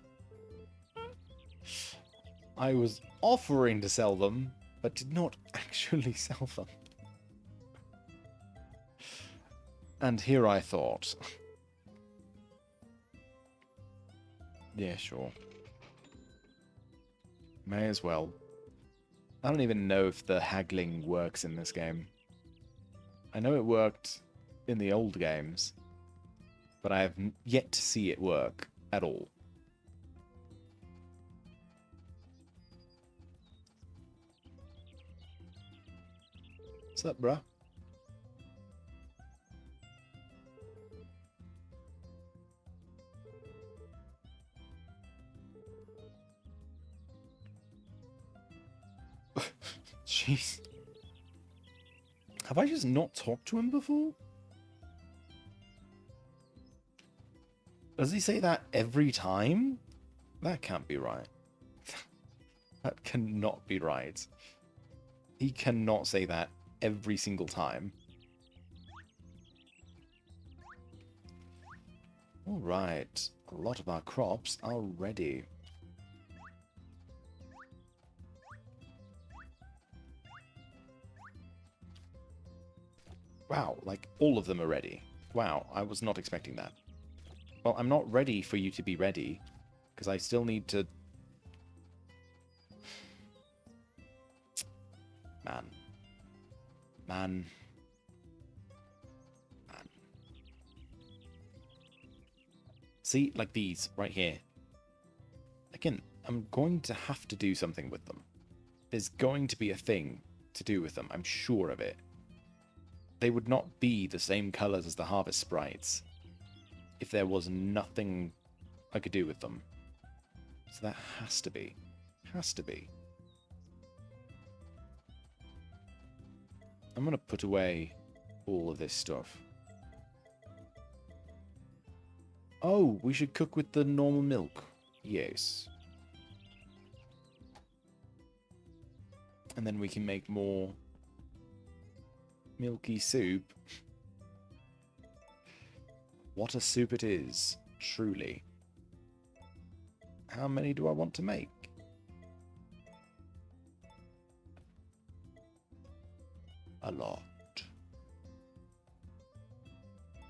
I was offering to sell them, but did not actually sell them. And here I thought. Yeah, sure. May as well. I don't even know if the haggling works in this game. I know it worked in the old games, but I have yet to see it work at all. What's up, bruh? Jeez. Have I just not talked to him before? Does he say that every time? That can't be right. That cannot be right. He cannot say that every single time. Alright. A lot of our crops are ready. Wow, like all of them are ready. Wow, I was not expecting that. Well, I'm not ready for you to be ready, because I still need to... Man. Man. Man. See, like these, right here. Again, I'm going to have to do something with them. There's going to be a thing to do with them, I'm sure of it. They would not be the same colours as the harvest sprites if there was nothing I could do with them. So that has to be. Has to be. I'm going to put away all of this stuff. Oh, we should cook with the normal milk. Yes. And then we can make more milky soup. What a soup it is, truly. How many do I want to make? A lot.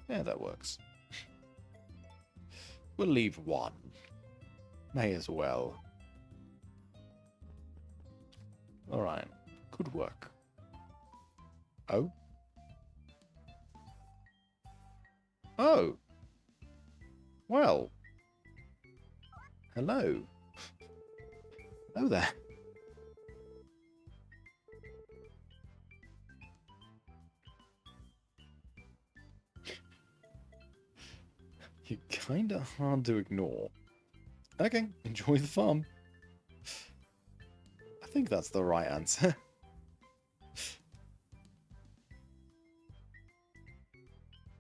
Yeah, that works. We'll leave one. May as well. Alright. Good work. Oh? Oh! Well. Hello. Hello there. You're kinda hard to ignore. Okay, enjoy the farm. I think that's the right answer.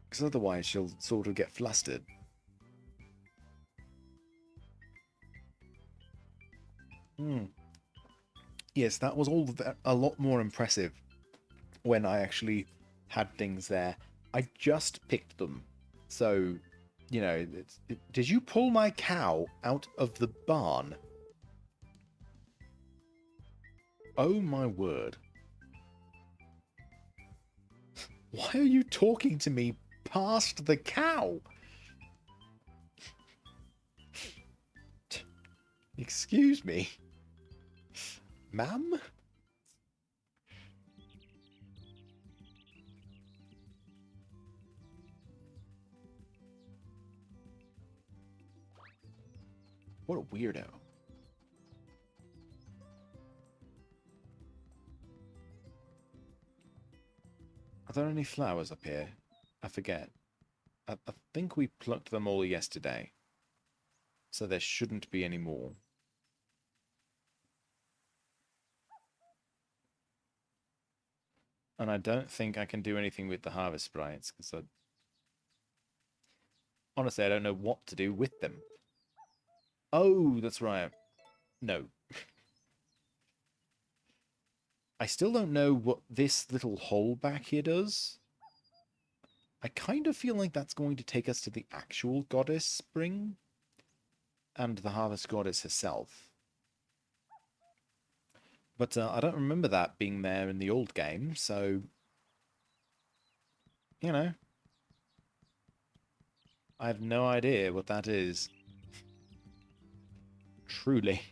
Because otherwise she'll sort of get flustered. Yes, that was all a lot more impressive when I actually had things there. I just picked them. So, you know, did you pull my cow out of the barn? Oh my word. Why are you talking to me past the cow? Excuse me? Ma'am? What a weirdo. Are there any flowers up here? I forget. I think we plucked them all yesterday. So there shouldn't be any more. And I don't think I can do anything with the harvest sprites, because honestly, I don't know what to do with them. Oh, that's right. No. I still don't know what this little hole back here does. I kind of feel like that's going to take us to the actual goddess spring and the harvest goddess herself. But I don't remember that being there in the old game, so, you know, I have no idea what that is. Truly.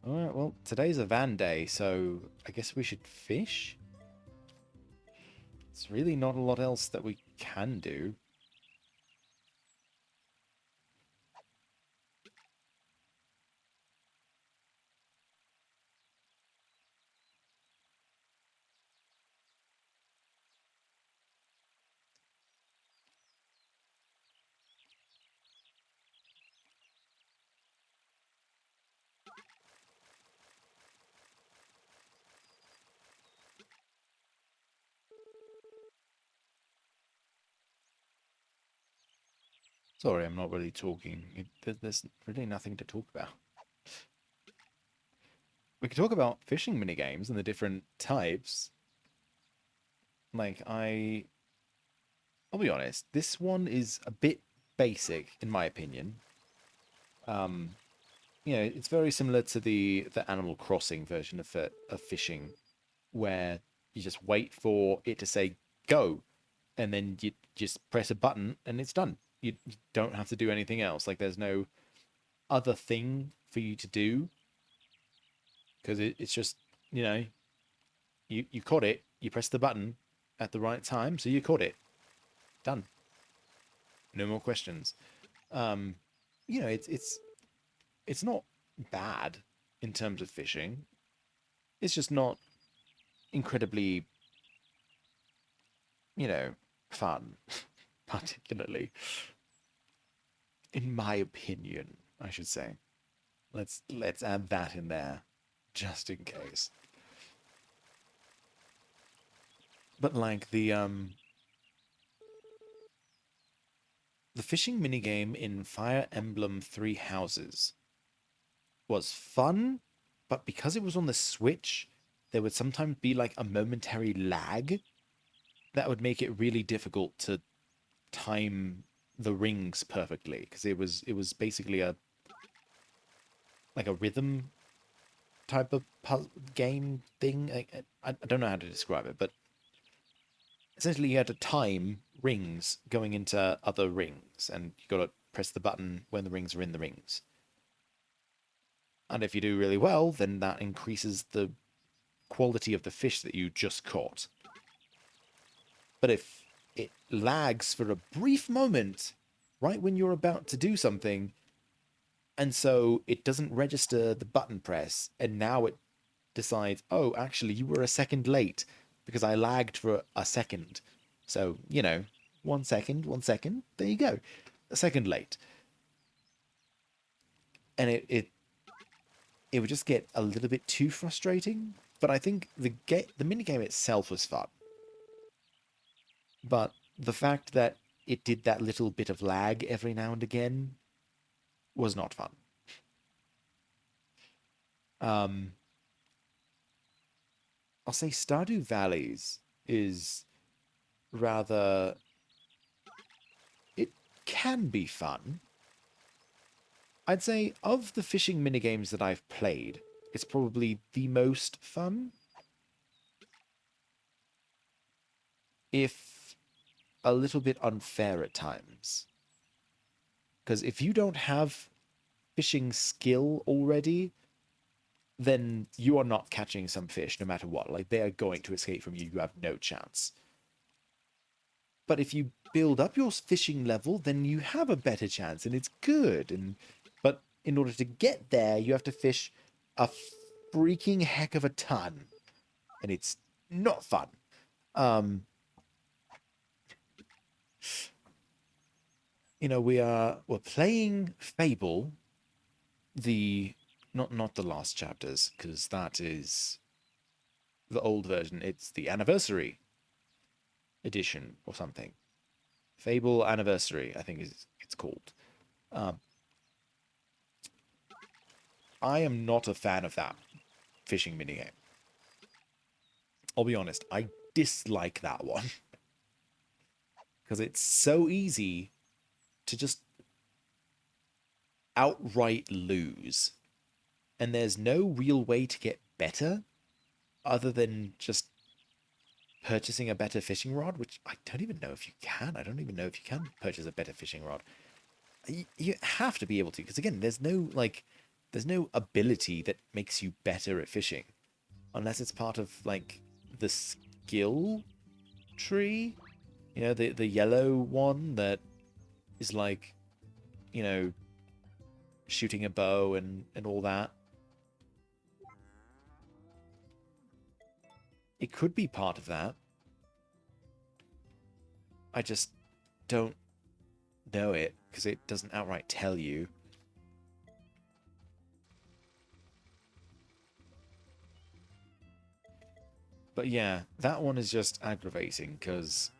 Alright, well, today's a van day, so I guess we should fish? It's really not a lot else that we can do. Sorry, I'm not really talking. There's really nothing to talk about. We could talk about fishing minigames and the different types. Like, I'll be honest, this one is a bit basic, in my opinion. Um, it's very similar to the Animal Crossing version of fishing, where you just wait for it to say go, and then you just press a button and it's done. You don't have to do anything else. Like, there's no other thing for you to do, because it's just, you caught it, you press the button at the right time, so you caught it. Done. No more questions. Um, it's not bad in terms of fishing. It's just not incredibly, fun, particularly, in my opinion, I should say. Let's add that in there, just in case. But like the fishing minigame in Fire Emblem Three Houses was fun, but because it was on the Switch, there would sometimes be like a momentary lag that would make it really difficult to time the rings perfectly, because it was basically a like a rhythm type of game thing. I don't know how to describe it, but essentially you had to time rings going into other rings, and you got to press the button when the rings are in the rings. And if you do really well, then that increases the quality of the fish that you just caught. But if it lags for a brief moment, right when you're about to do something, and so it doesn't register the button press, and now it decides, oh, actually, you were a second late because I lagged for a second. So, 1 second, there you go. A second late. And it would just get a little bit too frustrating. But I think the minigame itself was fun. But the fact that it did that little bit of lag every now and again was not fun. Um, I'll say Stardew Valleys is rather. It can be fun. I'd say of the fishing minigames that I've played, it's probably the most fun. if a little bit unfair at times. Because if you don't have fishing skill already, then you are not catching some fish no matter what. Like, they are going to escape from you. You have no chance. But if you build up your fishing level, then you have a better chance, and it's good. But in order to get there, you have to fish a freaking heck of a ton, and it's not fun. We're playing Fable, the not the last chapters, because that is the old version. It's the anniversary edition or something. Fable Anniversary, I think it's called. Um, I am not a fan of that fishing minigame. I'll be honest, I dislike that one. Because it's so easy to just outright lose. And there's no real way to get better other than just purchasing a better fishing rod, which I don't even know if you can. I don't even know if you can purchase a better fishing rod. You have to be able to, because again, there's no ability that makes you better at fishing. Unless it's part of, like, the skill tree. You know, the yellow one that is like, shooting a bow and all that. It could be part of that. I just don't know it because it doesn't outright tell you. But yeah, that one is just aggravating because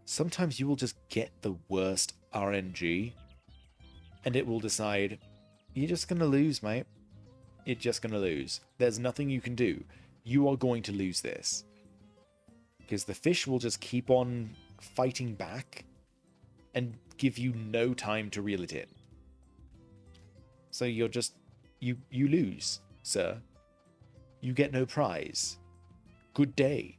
sometimes you will just get the worst RNG and it will decide, you're just going to lose, mate. You're just going to lose. There's nothing you can do. You are going to lose this. Because the fish will just keep on fighting back and give you no time to reel it in. So you're just... You lose, sir. You get no prize. Good day.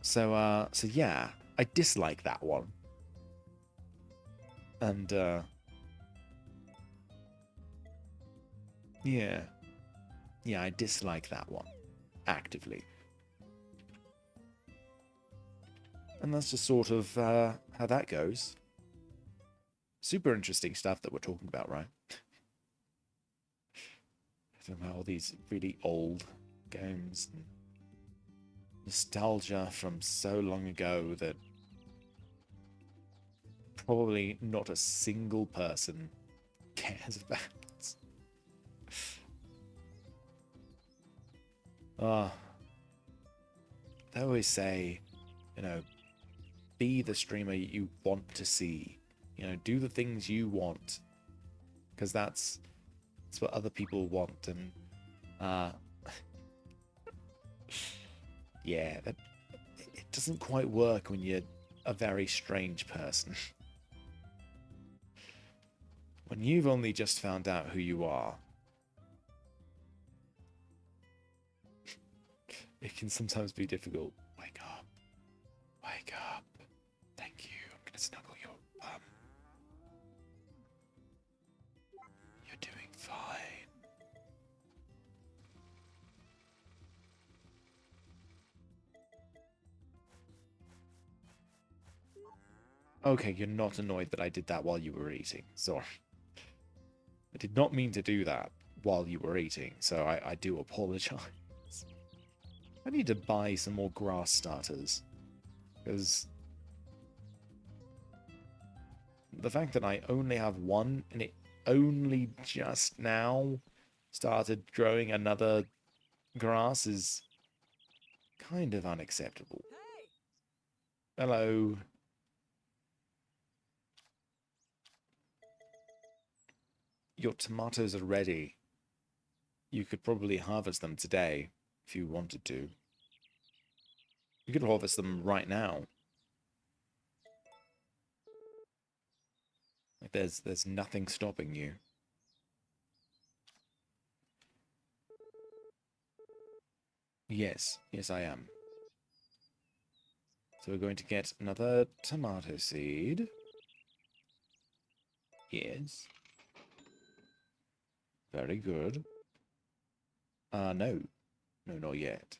So yeah, I dislike that one. And, yeah. Yeah, I dislike that one. Actively. And that's just sort of how that goes. Super interesting stuff that we're talking about, right? Talking about all these really old games and nostalgia from so long ago that probably not a single person cares about. They always say, be the streamer you want to see. Do the things you want. Because that's what other people want. And, yeah, it doesn't quite work when you're a very strange person. When you've only just found out who you are, it can sometimes be difficult. Wake up. Wake up. Thank you. I'm going to snuggle your bum. You're doing fine. Okay, you're not annoyed that I did that while you were eating. Sorry. I did not mean to do that while you were eating, so I do apologize. I need to buy some more grass starters. Because the fact that I only have one, and it only just now started growing another grass is kind of unacceptable. Hello. Your tomatoes are ready. You could probably harvest them today if you wanted to. You could harvest them right now. Like there's nothing stopping you. Yes, yes I am. So we're going to get another tomato seed. Yes. Very good. No. No, not yet.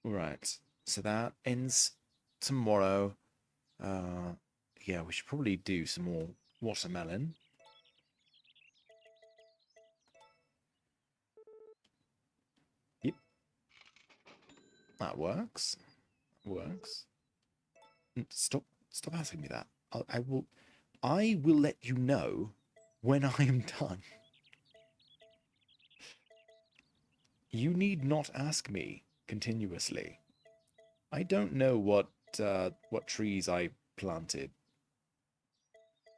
Right. So that ends tomorrow. Yeah, we should probably do some more watermelon. Yep. That works. Works. Stop asking me that. I will let you know when I am done. You need not ask me continuously. I don't know what trees I planted.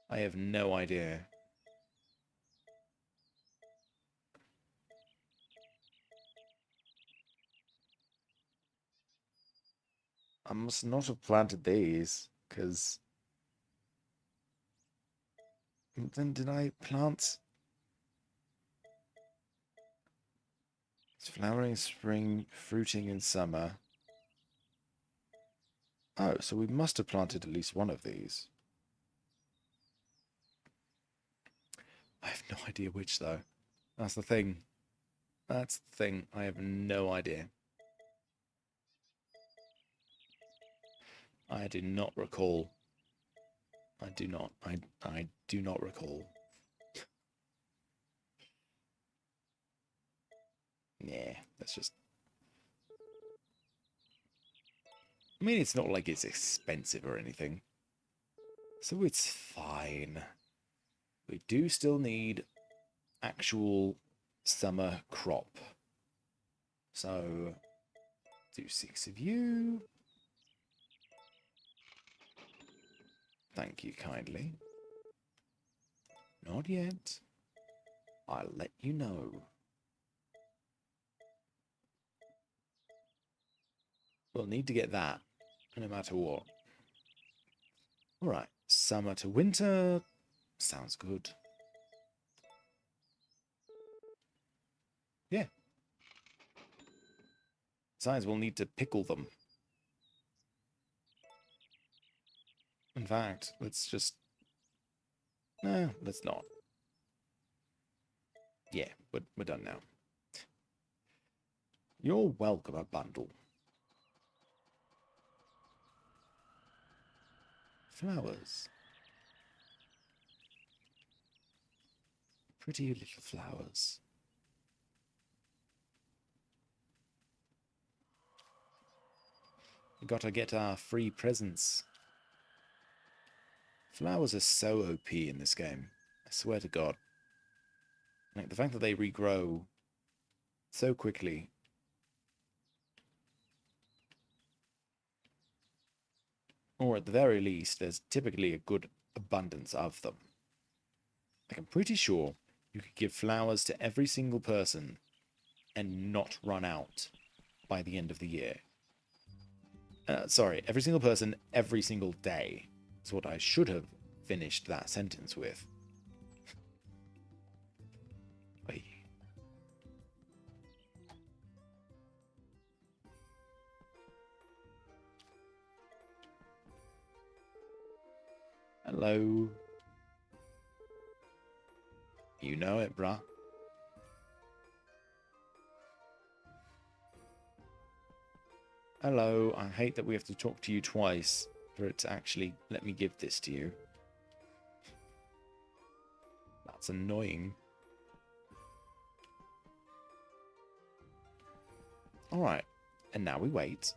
I have no idea. I must not have planted these, because then did I plant? It's flowering spring, fruiting in summer. Oh, so we must have planted at least one of these. I have no idea which, though. That's the thing. That's the thing. I have no idea. I do not recall. I do not. I do not recall. Yeah, that's just... I mean, it's not like it's expensive or anything. So it's fine. We do still need actual summer crop. So, do 6 of you. Thank you kindly. Not yet. I'll let you know. We'll need to get that, no matter what. Alright, summer to winter. Sounds good. Yeah. Besides, we'll need to pickle them. In fact, let's just... No, let's not. Yeah, we're done now. You're welcome, a bundle. Flowers. Pretty little flowers. We gotta get our free presents. Flowers are so OP in this game. I swear to God. Like, the fact that they regrow so quickly. Or at the very least, there's typically a good abundance of them. Like, I'm pretty sure you could give flowers to every single person and not run out by the end of the year. Sorry, every single person, every single day. Is what I should have finished that sentence with. Oy. Hello. You know it, bruh. Hello, I hate that we have to talk to you twice for it to actually let me give this to you. That's annoying. Alright, and now we wait.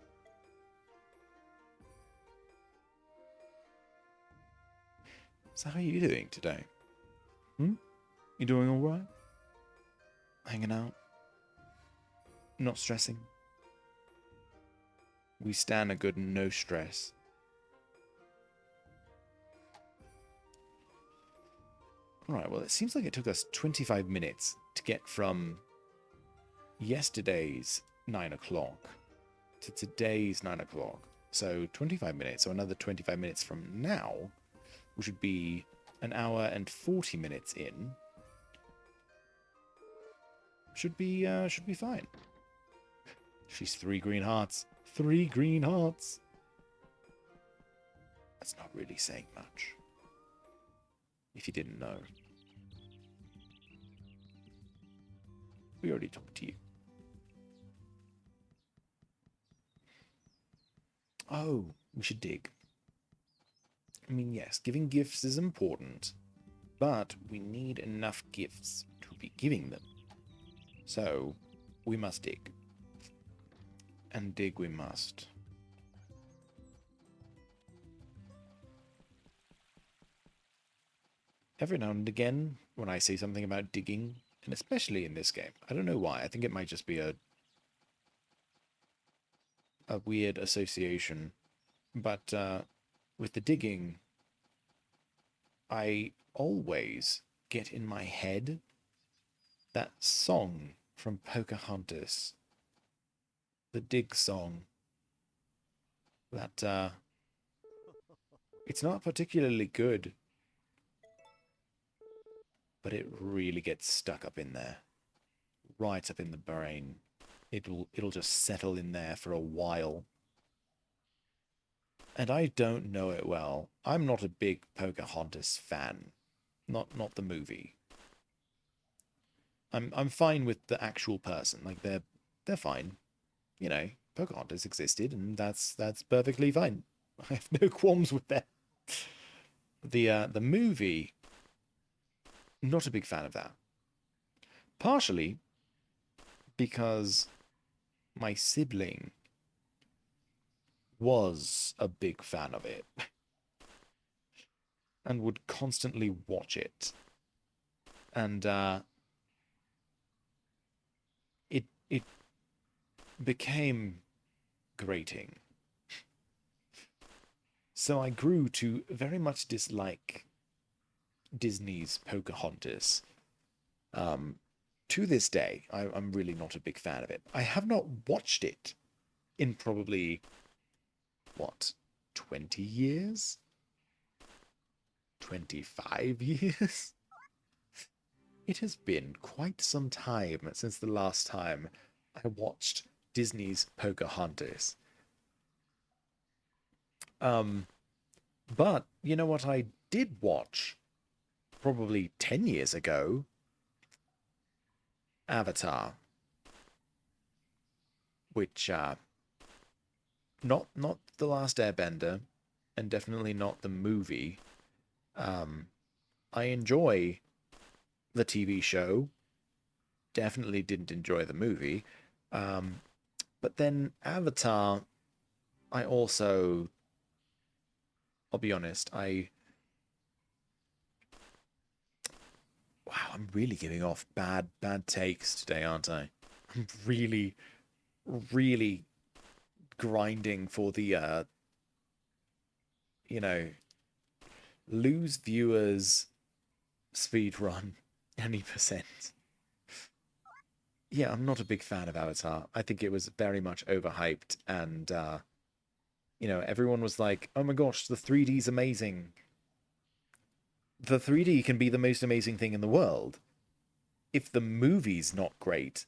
So how are you doing today? You doing alright? Hanging out? Not stressing? We stand a good no stress. Alright, well, it seems like it took us 25 minutes to get from yesterday's 9 o'clock to today's 9 o'clock. So 25 minutes, so another 25 minutes from now, which would be an hour and 40 minutes in, should be fine. She's 3 green hearts. 3 green hearts. That's not really saying much. If you didn't know. We already talked to you. Oh, we should dig. I mean, yes, giving gifts is important, but we need enough gifts to be giving them. So, we must dig. And dig we must. Every now and again, when I say something about digging, and especially in this game, I don't know why, I think it might just be a weird association, but with the digging, I always get in my head that song from Pocahontas, the dig song, that it's not particularly good, but it really gets stuck up in there, right up in the brain. It'll just settle in there for a while. And I don't know it well. I'm not a big Pocahontas fan. Not the movie. I'm fine with the actual person. Like they're fine. You know, Pocahontas existed and that's perfectly fine. I have no qualms with that. The movie, not a big fan of that. Partially because my sibling was a big fan of it and would constantly watch it. And it became grating. So I grew to very much dislike Disney's Pocahontas. To this day, I'm really not a big fan of it. I have not watched it in probably, what, 20 years? 25 years? It has been quite some time since the last time I watched Disney's Pocahontas. But you know what I did watch probably 10 years ago? Avatar. Which, not The Last Airbender, and definitely not the movie. I enjoy the TV show. Definitely didn't enjoy the movie. But then Avatar, I also, I'll be honest, wow, I'm really giving off bad takes today, aren't I? I'm really, really grinding for the, you know, lose viewers, speed run any percent. Yeah, I'm not a big fan of Avatar. I think it was very much overhyped, and you know, everyone was like, "Oh my gosh, the 3D's amazing. The 3D can be the most amazing thing in the world." If the movie's not great,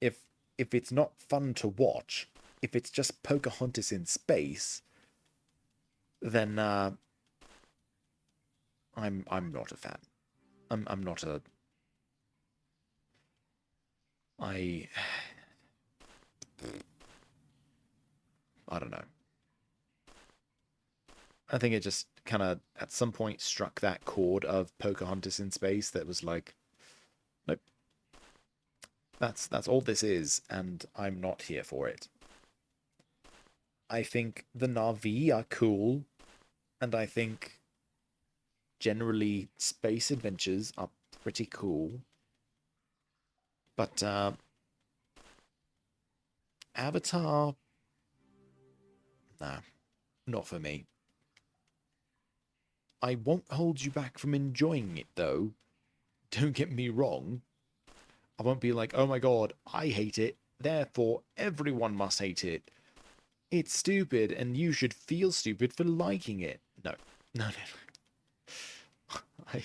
if it's not fun to watch, if it's just Pocahontas in space, then I'm not a fan. I'm not a I I don't know. I think it just kind of at some point struck that chord of Pocahontas in space that was like, nope, that's all this is, and I'm not here for it. I think the Na'vi are cool, and I think generally space adventures are pretty cool. But Avatar, nah, not for me. I won't hold you back from enjoying it, though. Don't get me wrong. I won't be like, oh my god, I hate it, therefore everyone must hate it. It's stupid, and you should feel stupid for liking it. No. No, no, no. I,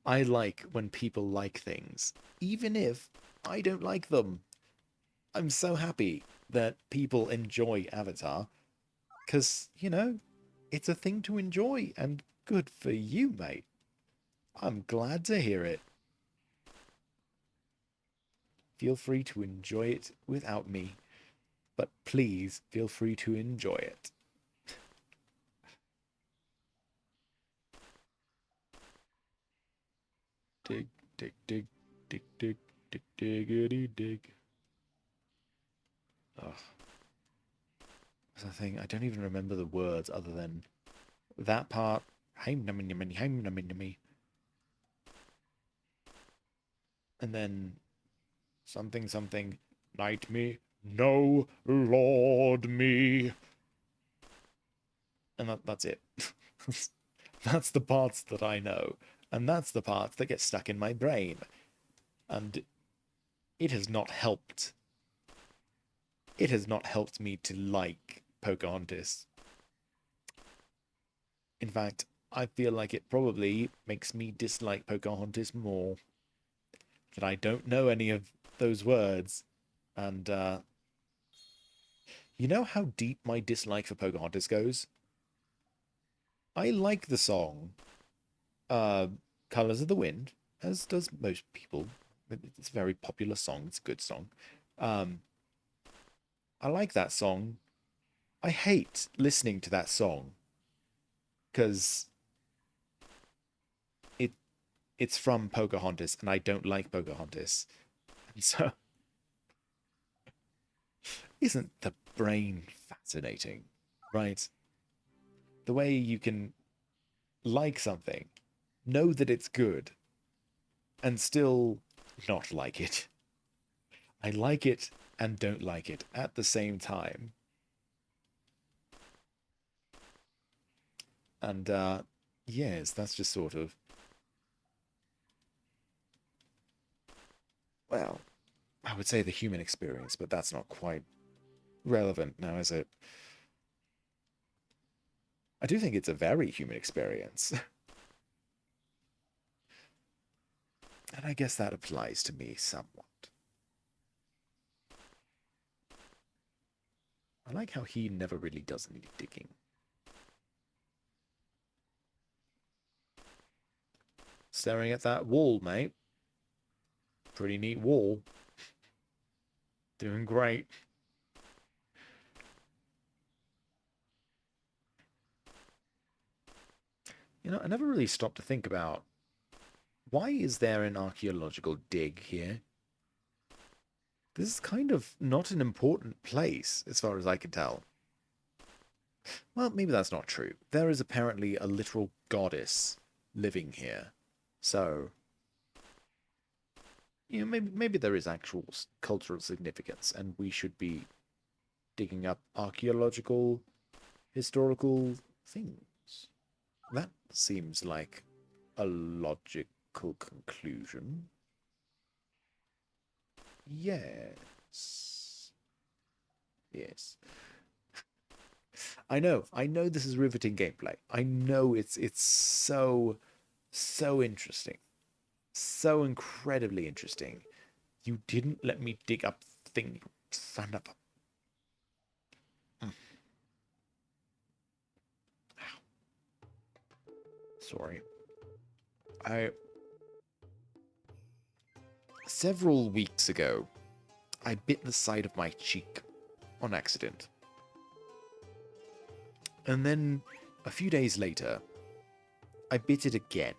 I like when people like things, even if I don't like them. I'm so happy that people enjoy Avatar, because, it's a thing to enjoy, and good for you, mate. I'm glad to hear it. Feel free to enjoy it without me, but please feel free to enjoy it. Dig, dig, dig, dig, dig, dig, diggity, dig. Ugh. That's the thing. I don't even remember the words other than that part. And then something, something. Knight me. No, Lord me. And that's it. That's the parts that I know. And that's the parts that get stuck in my brain. And it has not helped. It has not helped me to like Pocahontas. In fact, I feel like it probably makes me dislike Pocahontas more. That I don't know any of those words. And you know how deep my dislike for Pocahontas goes? I like the song, uh, Colors of the Wind, as does most people. It's a very popular song. It's a good song. Um, I like that song. I hate listening to that song because it it's from Pocahontas, and I don't like Pocahontas. And so, isn't the brain fascinating? Right? The way you can like something, know that it's good, and still not like it. I like it and don't like it at the same time. And yes, that's just sort of, well, I would say the human experience, but that's not quite relevant now, is it? I do think it's a very human experience. And I guess that applies to me somewhat. I like how he never really does any digging. Staring at that wall, mate. Pretty neat wall. Doing great. I never really stopped to think about why is there an archaeological dig here? This is kind of not an important place, as far as I can tell. Well, maybe that's not true. There is apparently a literal goddess living here. So, maybe there is actual cultural significance, and we should be digging up archaeological, historical things. That seems like a logical conclusion. Yes. Yes. I know this is riveting gameplay. I know it's so interesting. So incredibly interesting. You didn't let me dig up the thing, you son of a... Sorry. I Several weeks ago, I bit the side of my cheek on accident. And then a few days later, I bit it again.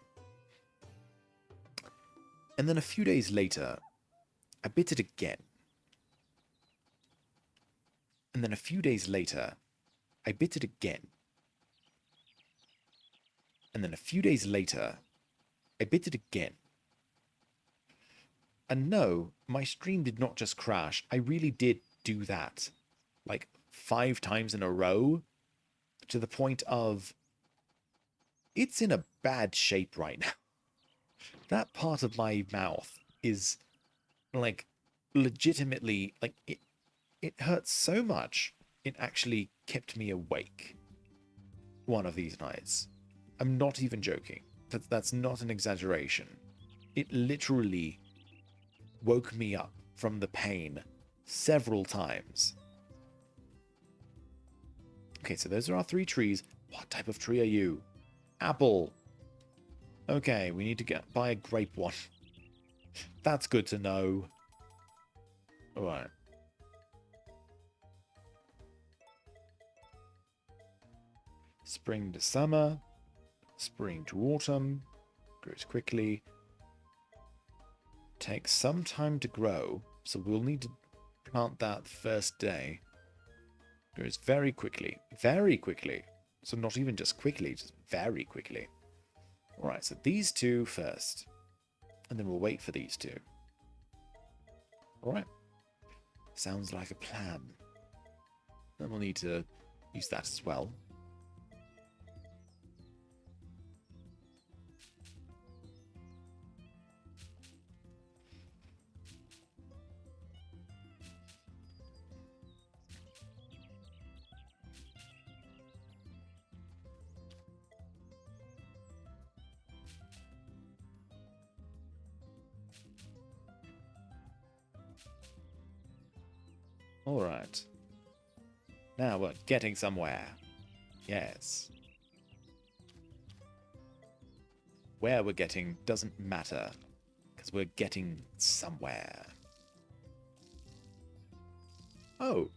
And then a few days later, I bit it again. And then a few days later, I bit it again. And then a few days later, I bit it again. And no, my stream did not just crash. I really did do that like 5 times in a row to the point of it's in a bad shape right now. That part of my mouth is like legitimately like it hurts so much it actually kept me awake one of these nights. I'm not even joking. That's not an exaggeration. It literally woke me up from the pain several times. Okay, so those are our 3 trees. What type of tree are you? Apple. Okay, we need to buy a grape one. That's good to know. Alright. Spring to summer. Spring to autumn. Grows quickly. Takes some time to grow, so we'll need to plant that first day. Grows very quickly. Very quickly. So not even just quickly, just very quickly. Alright, so these 2 first. And then we'll wait for these 2. Alright. Sounds like a plan. Then we'll need to use that as well. Alright. Now we're getting somewhere. Yes. Where we're getting doesn't matter, because we're getting somewhere. Oh.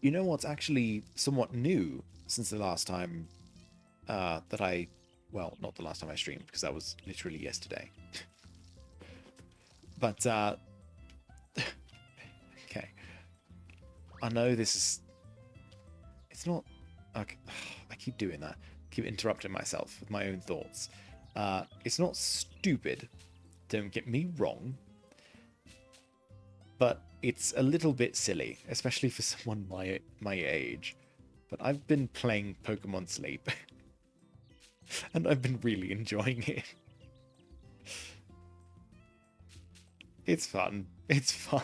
You know what's actually somewhat new since the last time that I... Well, not the last time I streamed, because that was literally yesterday. But, okay. I know this is... It's not... Okay. I keep doing that. Keep interrupting myself with my own thoughts. It's not stupid. Don't get me wrong. But it's a little bit silly, especially for someone my age. But I've been playing Pokemon Sleep. And I've been really enjoying it. It's fun. It's fun.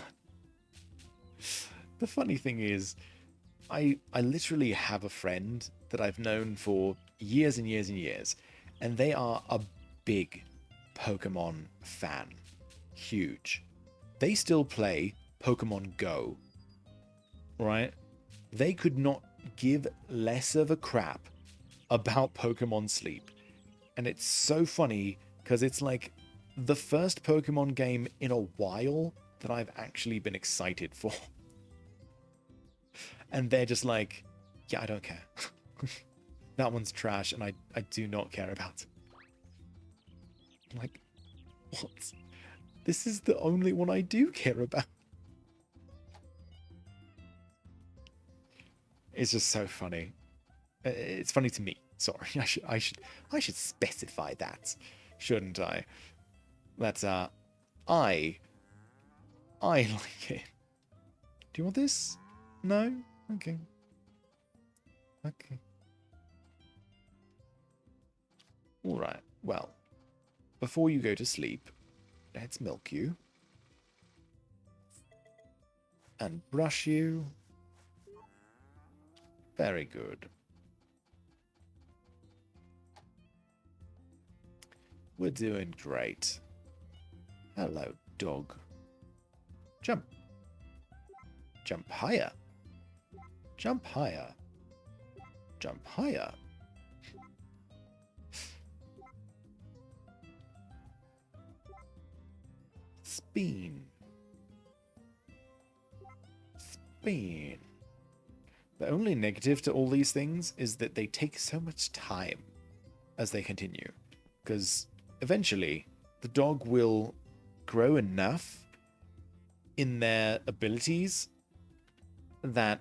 The funny thing is, I literally have a friend that I've known for years and years and years, and they are a big Pokemon fan. Huge. They still play Pokemon Go. Right? They could not give less of a crap about Pokemon Sleep. And it's so funny because it's like the first Pokemon game in a while that I've actually been excited for. And they're just like, yeah, I don't care. That one's trash and I do not care about it. I'm like, what? This is the only one I do care about. It's just so funny. It's funny to me. Sorry, I should specify that, shouldn't I? That's I like it. Do you want this? No? Okay. Okay. Alright, well, before you go to sleep, let's milk you. And brush you. Very good. We're doing great. Hello, dog. Jump. Jump higher. Jump higher. Jump higher. Spin. Spin. The only negative to all these things is that they take so much time as they continue. Because eventually, the dog will grow enough in their abilities that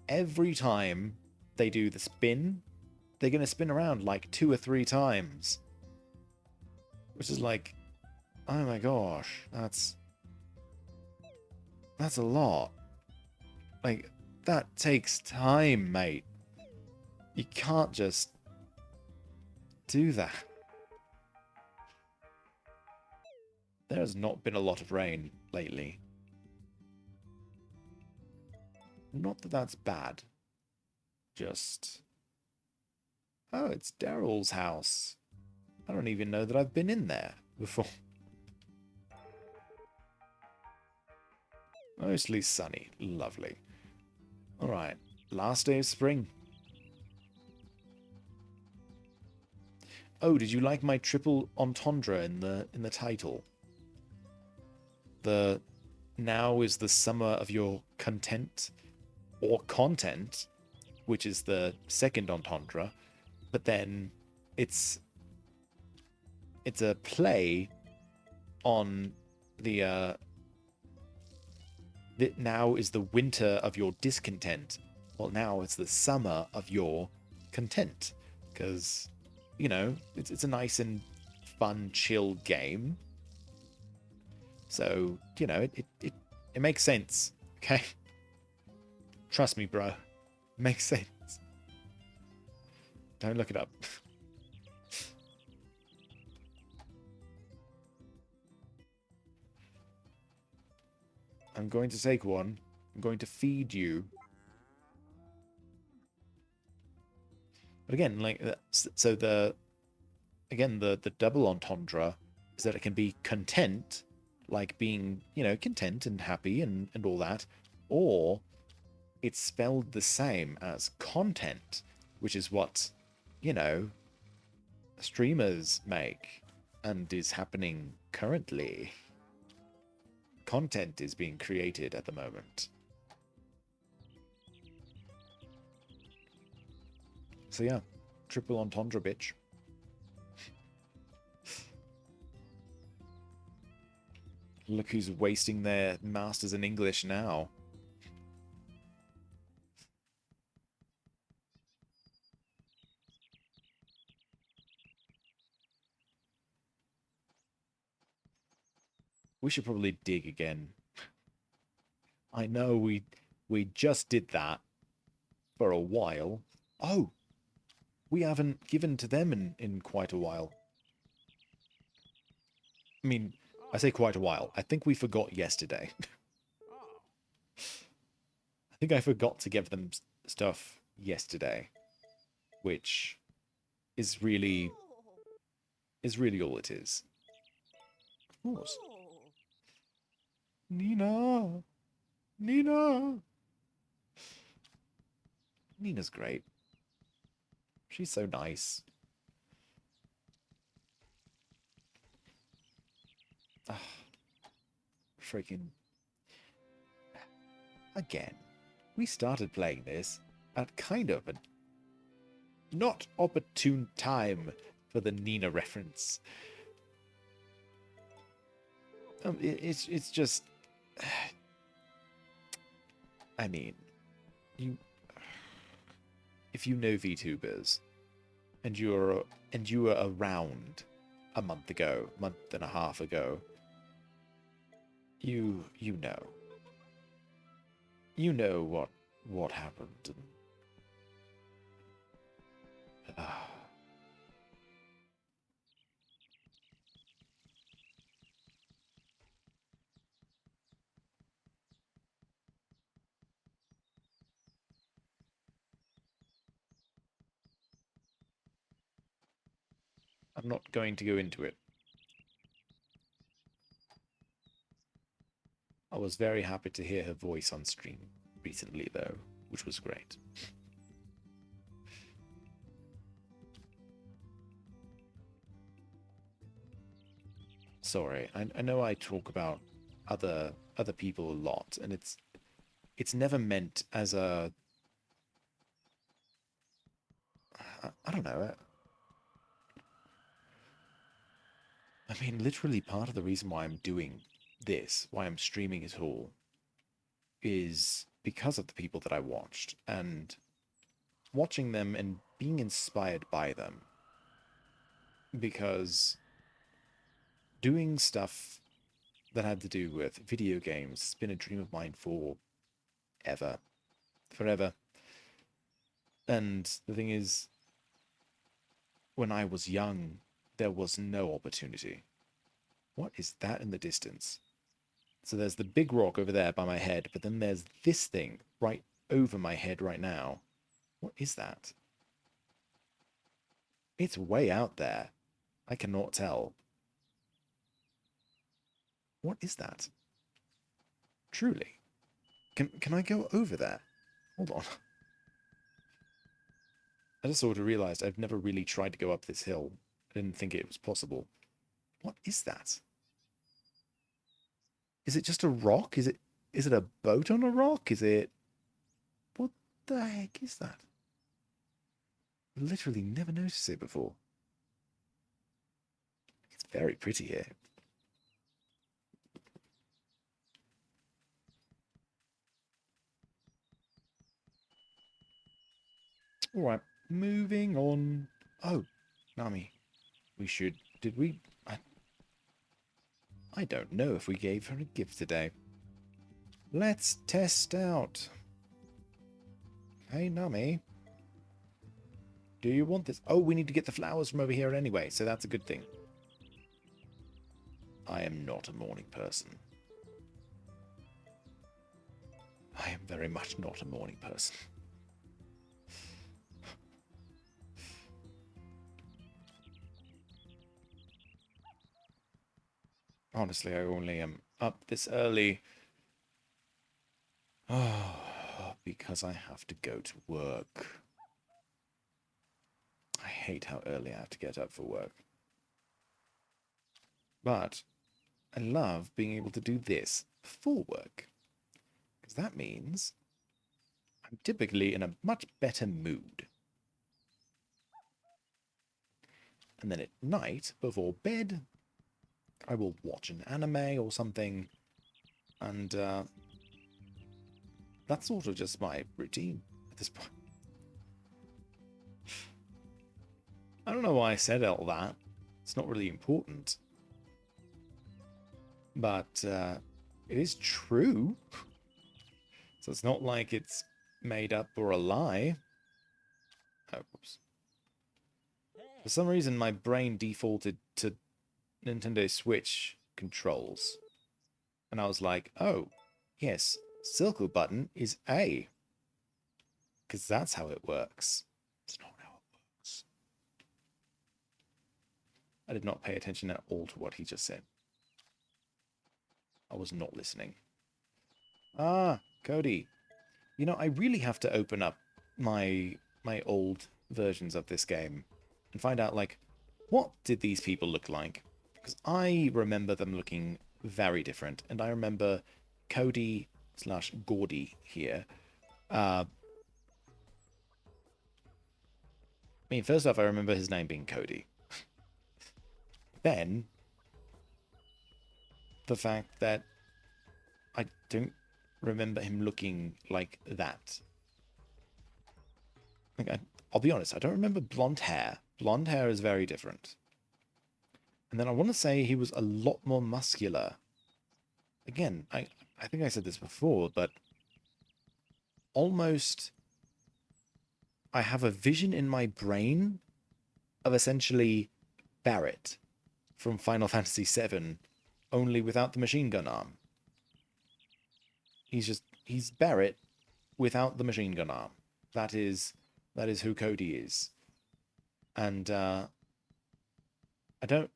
every time they do the spin, they're going to spin around like 2 or 3 times. Which is like, oh my gosh, that's a lot. Like, that takes time, mate. You can't just do that. There has not been a lot of rain lately. Not that that's bad. Just... Oh, it's Daryl's house. I don't even know that I've been in there before. Mostly sunny. Lovely. Alright. Last day of spring. Oh, did you like my triple entendre in the title? The now is the summer of your content or content, which is the second entendre, but then it's a play on the that now is the winter of your discontent. Well, now it's the summer of your content, because you know it's a nice and fun, chill game. So you know it makes sense. Okay, trust me, bro. It makes sense. Don't look it up. I'm going to take one. I'm going to feed you. But again, like so the double entendre is that it can be content, like being content and happy and all that, or it's spelled the same as content, which is what you know streamers make and is happening currently. Content is being created at the moment. So yeah, triple entendre, bitch. Look who's wasting their masters in English now. We should probably dig again. I know we just did that for a while. Oh, we haven't given to them in quite a while. I mean, I say quite a while. I think we forgot yesterday. I think I forgot to give them stuff yesterday, which is really all it is. Of course. Nina. Nina. Nina's great. She's so nice. Ah, freaking again. We started playing this at kind of a not opportune time for the Nina reference. It's just, I mean, you if you know VTubers and you were around a month ago, month and a half ago, you know what happened. And, I'm not going to go into it. I was very happy to hear her voice on stream recently, though, which was great. Sorry, I know I talk about other people a lot, and it's never meant as a I don't know. I mean, literally part of the reason why I'm doing this, why I'm streaming it all, is because of the people that I watched and watching them and being inspired by them. Because doing stuff that had to do with video games has been a dream of mine for ever, forever. And the thing is, when I was young, there was no opportunity. What is that in the distance? So there's the big rock over there by my head, but then there's this thing right over my head right now. What is that? It's way out there. I cannot tell. What is that? Truly. Can I go over there? Hold on. I just sort of realized I've never really tried to go up this hill. I didn't think it was possible. What is that? Is it just a rock? Is it a boat on a rock? Is it... What the heck is that? Literally never noticed it before. It's very pretty here. Alright, moving on. Oh, Nami, we should... Did we... I don't know if we gave her a gift today. Let's test out. Hey, Nami. Do you want this? Oh, we need to get the flowers from over here anyway, so that's a good thing. I am not a morning person. I am very much not a morning person. Honestly, I only am up this early. Oh, because I have to go to work. I hate how early I have to get up for work. But I love being able to do this before work. Because that means I'm typically in a much better mood. And then at night, before bed, I will watch an anime or something. And that's sort of just my routine at this point. I don't know why I said all that. It's not really important. But it is true. So it's not like it's made up or a lie. Oh, whoops. For some reason, my brain defaulted to Nintendo Switch controls. And I was like, oh, yes, circle button is A. Because that's how it works. It's not how it works. I did not pay attention at all to what he just said. I was not listening. Ah, Cody. You know, I really have to open up my old versions of this game and find out, like, what did these people look like? Because I remember them looking very different, and I remember Cody / Gordy here. I mean, first off, I remember his name being Cody. Then, the fact that I don't remember him looking like that. Like, I'll be honest, I don't remember blonde hair. Blonde hair is very different. And then I want to say he was a lot more muscular. Again, I think I said this before, but almost I have a vision in my brain of essentially Barrett from Final Fantasy VII, only without the machine gun arm. He's Barrett without the machine gun arm. That is who Cody is. And I don't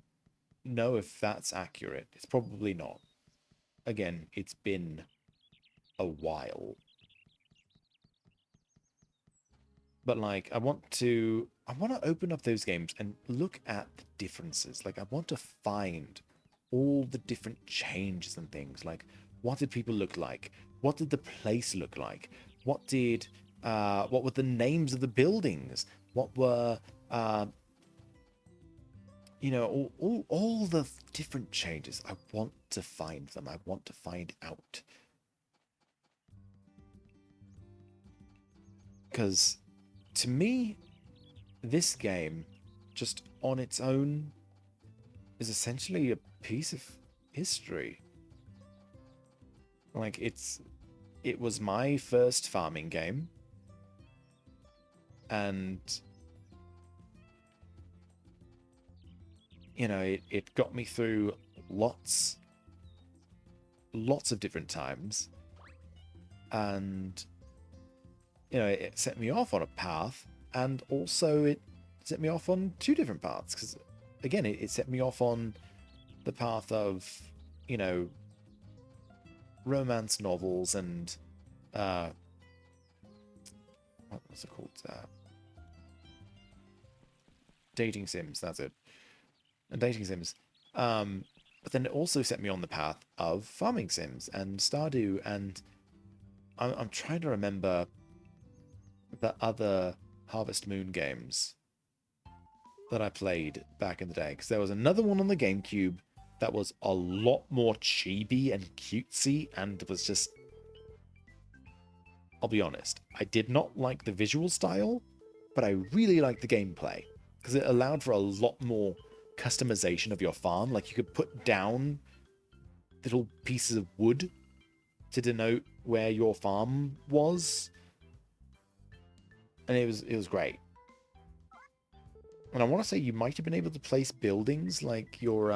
know if that's accurate. It's probably not. Again, it's been a while. But like I want to open up those games and look at the differences. Like I want to find all the different changes and things. Like what did people look like? What did the place look like? What were the names of the buildings? What were all the different changes. I want to find them. I want to find out. Because to me, this game, just on its own, is essentially a piece of history. Like, it was my first farming game. And, it got me through lots of different times. And, it set me off on a path. And also it set me off on two different paths. Because, again, it set me off on the path of, you know, romance novels and, what was it called? Dating sims, that's it. And dating sims. But then it also set me on the path of farming sims and Stardew, and I'm trying to remember the other Harvest Moon games that I played back in the day, because there was another one on the GameCube that was a lot more chibi and cutesy, and was just, I'll be honest, I did not like the visual style, but I really liked the gameplay, because it allowed for a lot more customization of your farm. Like, you could put down little pieces of wood to denote where your farm was, and it was great. And I want to say you might have been able to place buildings like your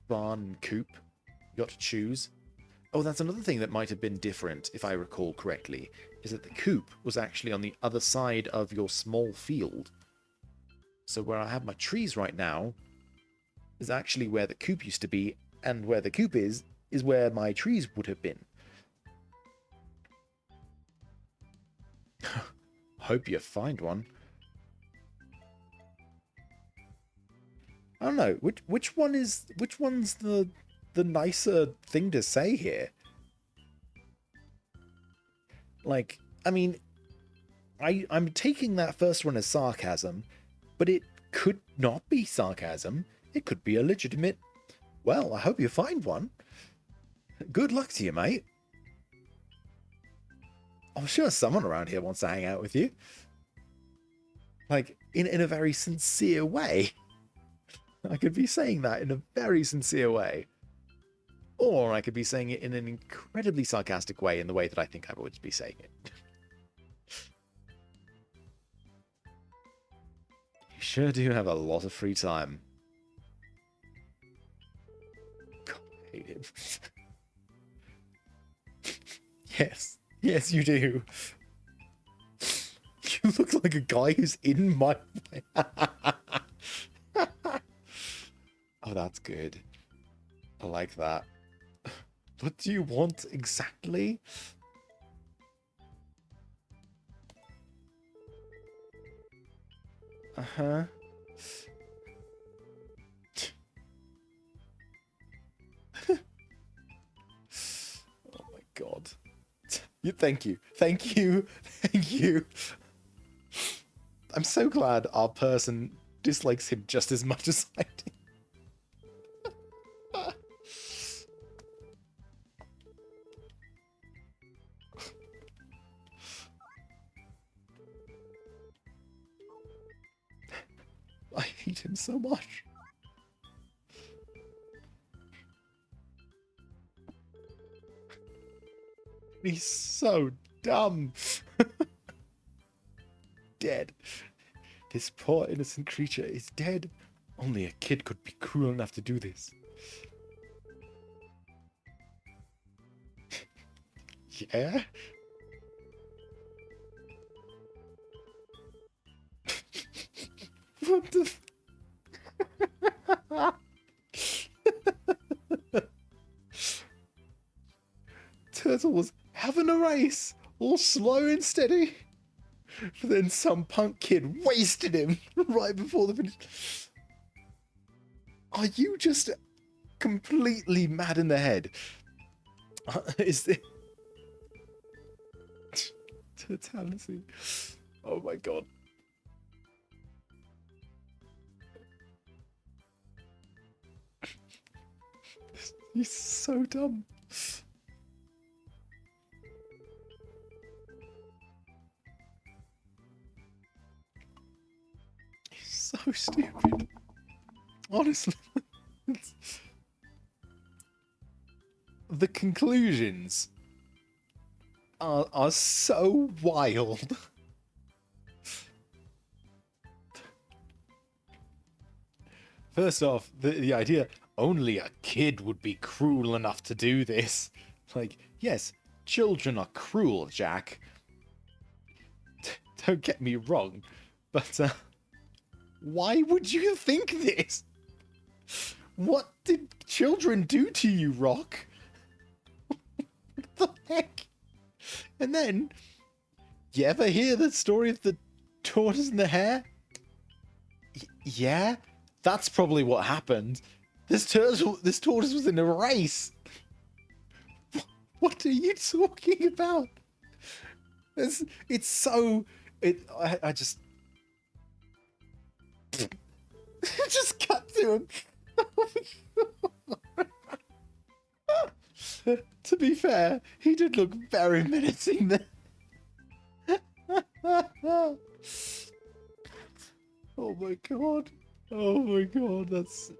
barn and coop. You got to choose. Oh, that's another thing that might have been different, if I recall correctly, is that the coop was actually on the other side of your small field. So where I have my trees right now is actually where the coop used to be, and where the coop is where my trees would have been. Hope you find one. I don't know, which one's the nicer thing to say here? Like, I mean, I'm taking that first one as sarcasm, but it could not be sarcasm. It could be a legitimate, well, I hope you find one. Good luck to you, mate. I'm sure someone around here wants to hang out with you. Like, in a very sincere way. I could be saying that in a very sincere way. Or I could be saying it in an incredibly sarcastic way, in the way that I think I would be saying it. You sure do have a lot of free time. God, I hate him. Yes. Yes, you do. You look like a guy who's in my way. Oh, that's good. I like that. What do you want exactly? Uh-huh. Oh my god. Thank you. Thank you. Thank you. I'm so glad our person dislikes him just as much as I do. I hate him so much. He's so dumb. Dead. This poor innocent creature is dead. Only a kid could be cruel enough to do this. Yeah? What the Turtle was having a race, all slow and steady. But then some punk kid wasted him right before the finish. Are you just completely mad in the head? Is this... Totality. Oh my god. He's so dumb. He's so stupid. Honestly. The conclusions are so wild. First off, the idea only a kid would be cruel enough to do this. Like, yes, children are cruel, Jack. Don't get me wrong, but Why would you think this? What did children do to you, Rock? What the heck? And then, you ever hear the story of the tortoise and the hare? Yeah, that's probably what happened. This tortoise was in a race. What are you talking about? It's so... I just... just cut to him. To be fair, he did look very menacing there. Oh my god. Oh my god, that's...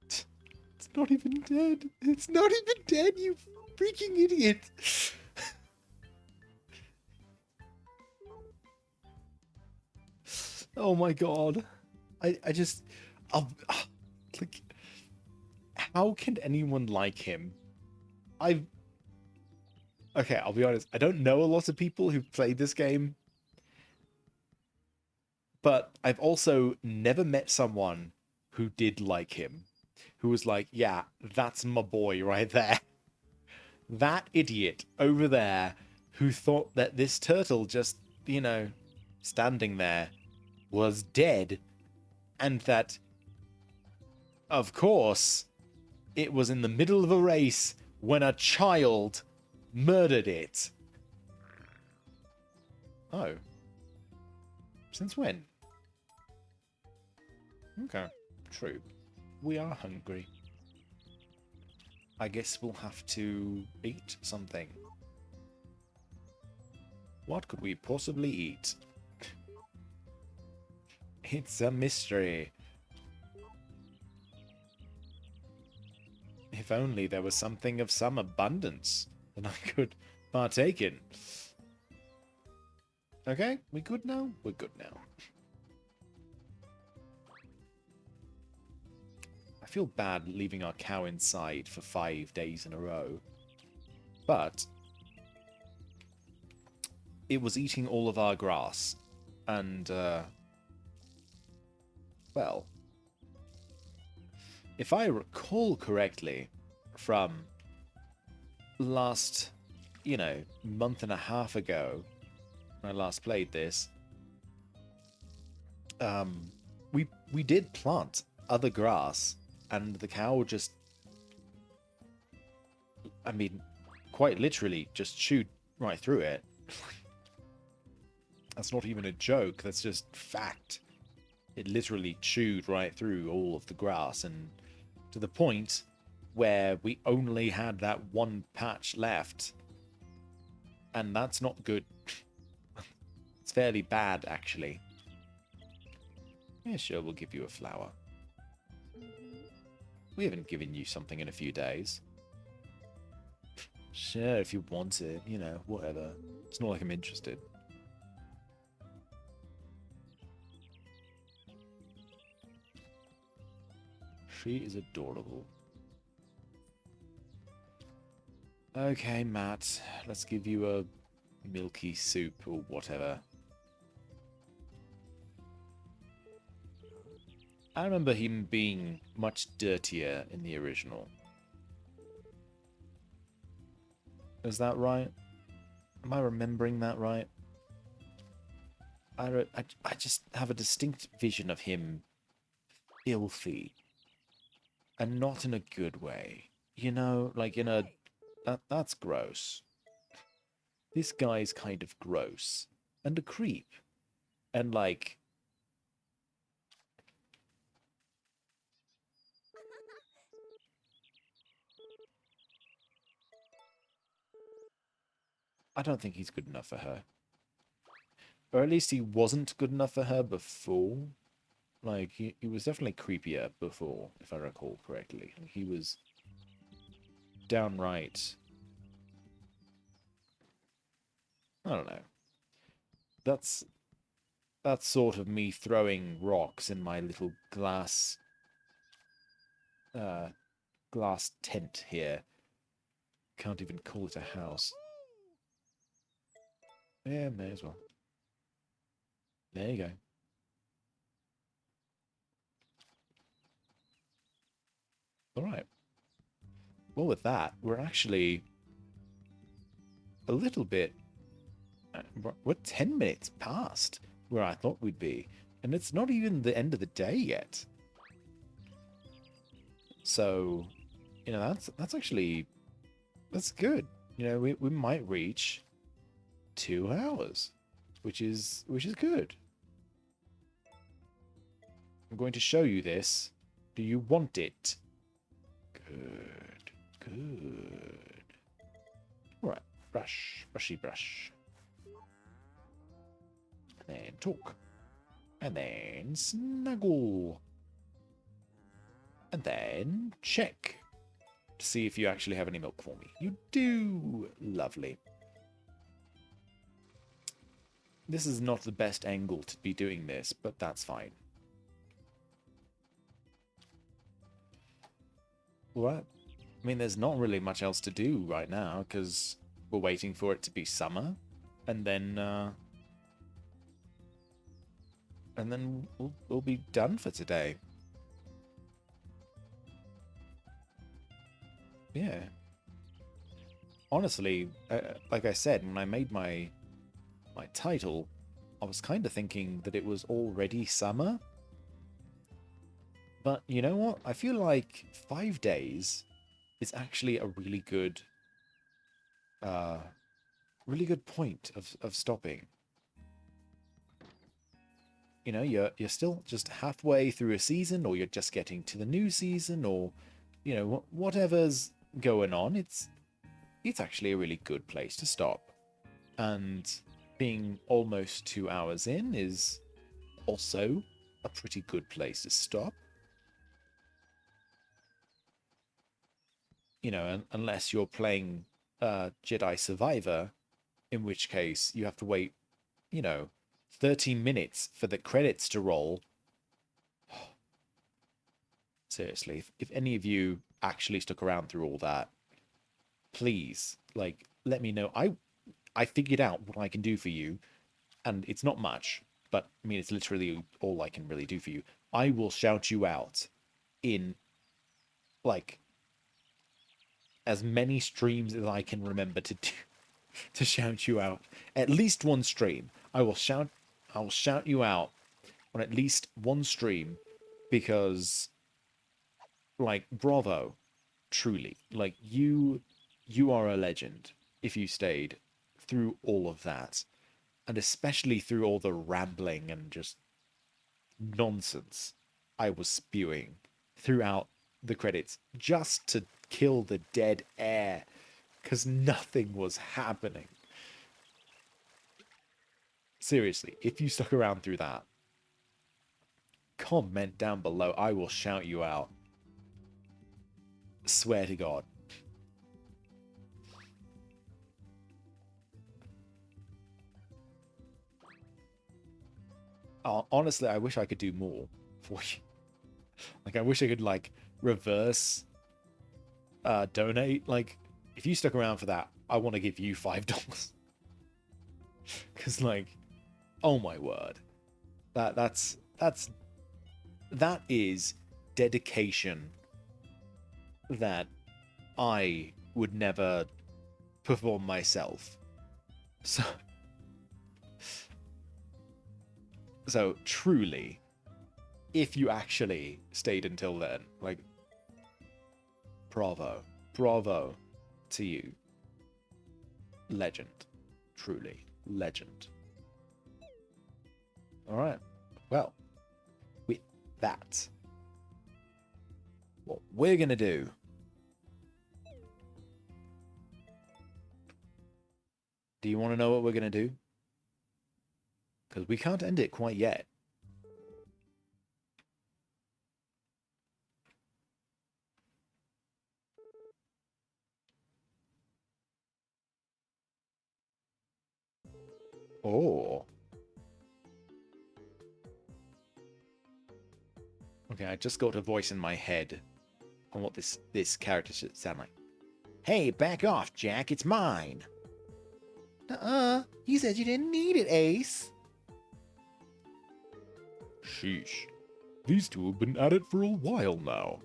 It's not even dead. It's not even dead, you freaking idiot. Oh my god. I just... like, how can anyone like him? Okay, I'll be honest. I don't know a lot of people who've played this game. But I've also never met someone who did like him. Who was like, yeah, that's my boy right there. That idiot over there who thought that this turtle just, you know, standing there was dead. And that, of course, it was in the middle of a race when a child murdered it. Oh. Since when? Okay, true. We are hungry. I guess we'll have to eat something. What could we possibly eat? It's a mystery. If only there was something of some abundance that I could partake in. Okay, we good now? We're good now. I feel bad leaving our cow inside for 5 days in a row. But it was eating all of our grass. And, well, if I recall correctly from last, you know, month and a half ago, when I last played this, we did plant other grass, and the cow just, I mean, quite literally just chewed right through it. That's not even a joke, that's just fact. It literally chewed right through all of the grass, and to the point where we only had that one patch left. And that's not good. It's fairly bad, actually. Yeah, sure, we'll give you a flower. We haven't given you something in a few days. Sure, if you want it, you know, whatever. It's not like I'm interested. She is adorable. Okay, Matt, let's give you a milky soup or whatever. I remember him being much dirtier in the original. Is that right? Am I remembering that right? I just have a distinct vision of him filthy. And not in a good way. You know, like in a... That's gross. This guy's kind of gross. And a creep. And like... I don't think he's good enough for her. Or at least he wasn't good enough for her before. Like, he was definitely creepier before, if I recall correctly. He was downright... I don't know. That's sort of me throwing rocks in my little glass tent here. Can't even call it a house. Yeah, may as well. There you go. All right. Well, with that, we're actually a little bit... We're 10 minutes past where I thought we'd be. And it's not even the end of the day yet. So, you know, that's actually... That's good. You know, we might reach 2 hours, which is good. I'm going to show you this. Do you want it? Good. Good. All right. Brush. Brushy brush. And then talk. And then snuggle. And then check to see if you actually have any milk for me. You do. Lovely. This is not the best angle to be doing this, but that's fine. What? I mean, there's not really much else to do right now, because we're waiting for it to be summer, and then we'll be done for today. Yeah. Honestly, like I said, when I made my title, I was kind of thinking that it was already summer. But you know what? I feel like 5 days is actually a really good point of stopping. You know, you're still just halfway through a season, or you're just getting to the new season, or you know, whatever's going on. It's actually a really good place to stop. And being almost 2 hours in is also a pretty good place to stop. You know, unless you're playing Jedi Survivor, in which case you have to wait, you know, 30 minutes for the credits to roll. Seriously, if any of you actually stuck around through all that, please, like, let me know. I figured out what I can do for you, and it's not much, but I mean, it's literally all I can really do for you. I will shout you out in, like, as many streams as I can remember to do, to shout you out. At least one stream. I will shout you out on at least one stream, because, like, bravo, truly. Like, you are a legend if you stayed through all of that, and especially through all the rambling and just nonsense I was spewing throughout the credits just to kill the dead air, because nothing was happening. Seriously, if you stuck around through that, comment down below. I will shout you out. Swear to God. Honestly, I wish I could do more for you. Like, I wish I could, like, reverse donate. Like, if you stuck around for that, I want to give you $5. Because, like, oh my word. That is dedication that I would never perform myself. So truly, if you actually stayed until then, like, bravo to you. Legend. Truly, legend. All right. Well, with that, what we're going to do... Do you want to know what we're going to do? Because we can't end it quite yet. Oh. Okay, I just got a voice in my head on what this character should sound like. Hey, back off, Jack. It's mine. You said you didn't need it, Ace. Sheesh. These two have been at it for a while now.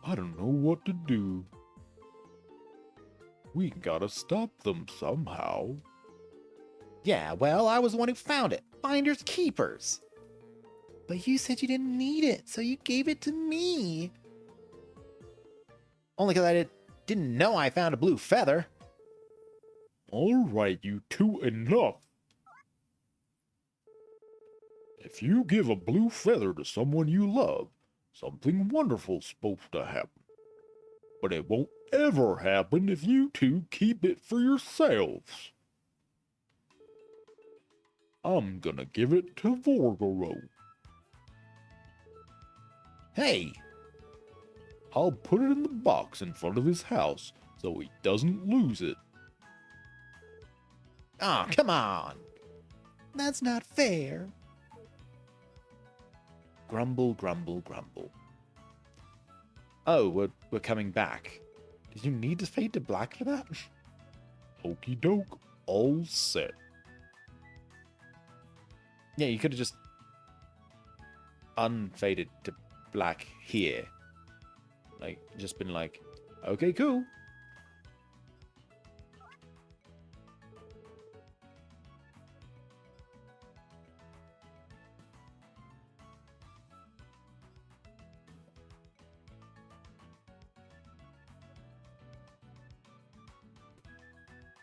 I don't know what to do. We gotta stop them somehow. Yeah, well, I was the one who found it. Finders keepers. But you said you didn't need it, so you gave it to me. Only because I didn't know I found a blue feather. Alright, you two, enough. If you give a blue feather to someone you love, something wonderful's supposed to happen. But it won't ever happen if you two keep it for yourselves. I'm gonna give it to Vorgoro. Hey, I'll put it in the box in front of his house so he doesn't lose it. oh, come on. That's not fair. Grumble, grumble, grumble. Oh, we're coming back. Did you need to fade to black for that? Okey doke, all set. Yeah, you could have just unfaded to black here. Like, just been like, okay, cool.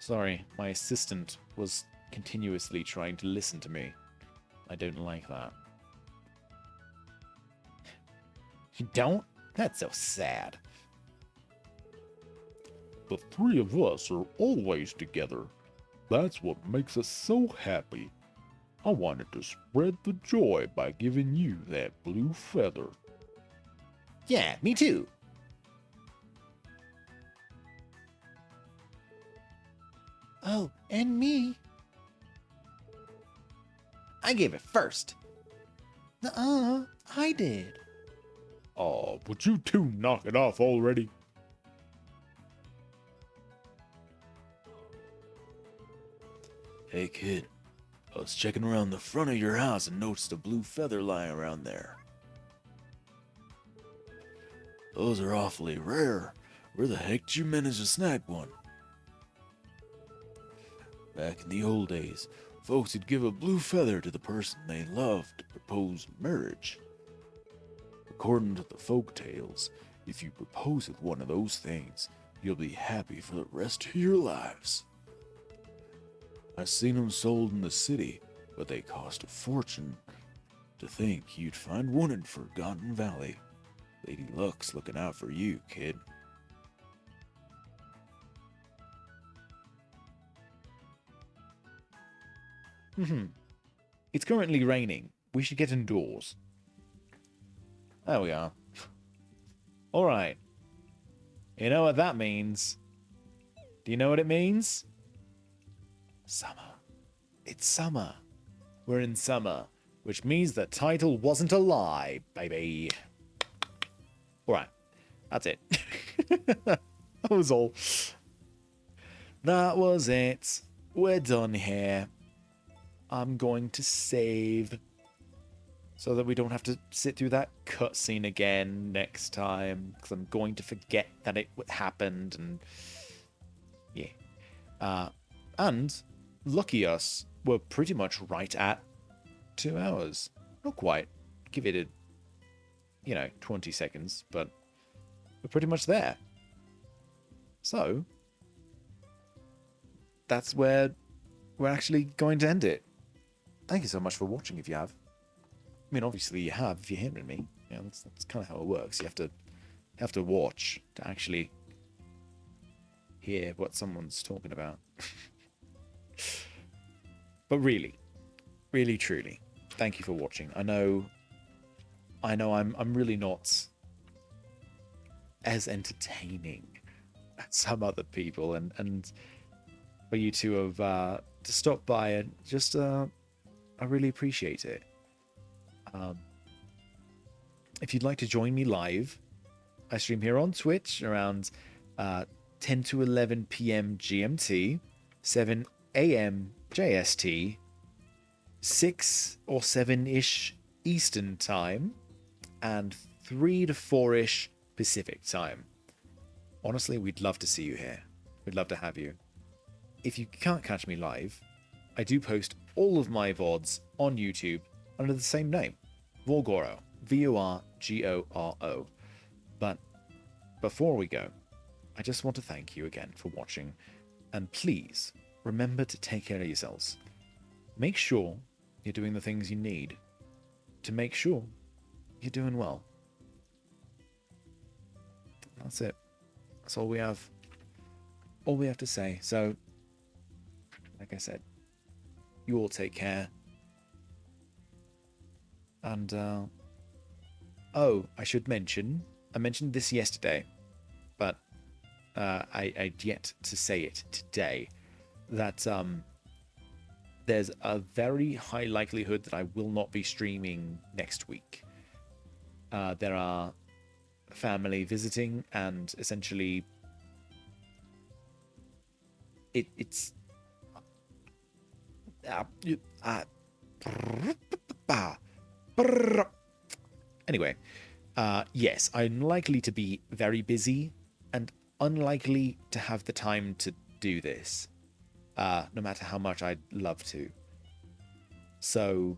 Sorry, my assistant was continuously trying to listen to me. I don't like that. You don't? That's so sad. The three of us are always together. That's what makes us so happy. I wanted to spread the joy by giving you that blue feather. Yeah, me too. Oh, and me. I gave it first. Nuh-uh, I did. Aw, would you two knock it off already? Hey kid, I was checking around the front of your house and noticed a blue feather lying around there. Those are awfully rare. Where the heck did you manage to snag one? Back in the old days, folks would give a blue feather to the person they loved to propose marriage. According to the folk tales, if you propose with one of those things, you'll be happy for the rest of your lives. I've seen them sold in the city, but they cost a fortune. To think you'd find one in Forgotten Valley. Lady Luck's looking out for you, kid. It's currently raining. We should get indoors. There we are. Alright. You know what that means? Do you know what it means? Summer. It's summer. We're in summer, which means the title wasn't a lie, baby. Alright. That's it. That was all. That was it. We're done here. I'm going to save so that we don't have to sit through that cutscene again next time, because I'm going to forget that it happened, and yeah. And lucky us, we're pretty much right at 2 hours. Not quite. Give it 20 seconds, but we're pretty much there. So that's where we're actually going to end it. Thank you so much for watching if you have. I mean, obviously you have if you're hearing me. You know, that's kind of how it works. You have to watch to actually hear what someone's talking about. But really, really, truly, thank you for watching. I know I'm really not as entertaining as some other people, and for you to have to stop by and just I really appreciate it. If you'd like to join me live, I stream here on Twitch around 10 to 11 p.m. GMT, 7 a.m. JST, 6 or 7-ish Eastern Time and 3 to 4-ish Pacific Time. Honestly, we'd love to see you here. We'd love to have you. If you can't catch me live, I do post all of my VODs on YouTube under the same name, Vorgoro, Vorgoro. But before we go, I just want to thank you again for watching, and please remember to take care of yourselves. Make sure you're doing the things you need to make sure you're doing well. That's it. That's all we have. All we have to say. So, like I said, you all take care. And, oh, I should mention, I mentioned this yesterday, but I'd yet to say it today, that there's a very high likelihood that I will not be streaming next week. There are family visiting, and essentially it's anyway, yes, I'm likely to be very busy and unlikely to have the time to do this, no matter how much I'd love to. So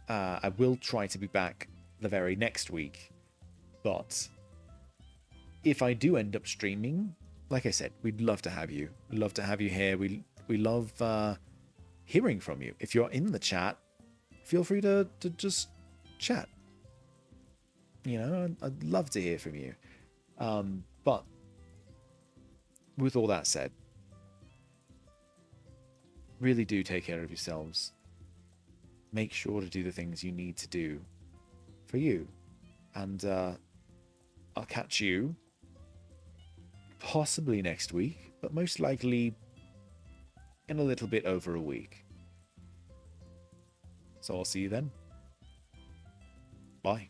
I will try to be back the very next week, but if I do end up streaming, like I said, we'd love to have you. We'd love to have you here. We love hearing from you. If you're in the chat, feel free to just chat. You know, I'd love to hear from you. But with all that said, really do take care of yourselves. Make sure to do the things you need to do for you. And I'll catch you possibly next week, but most likely in a little bit over a week. So I'll see you then. Bye.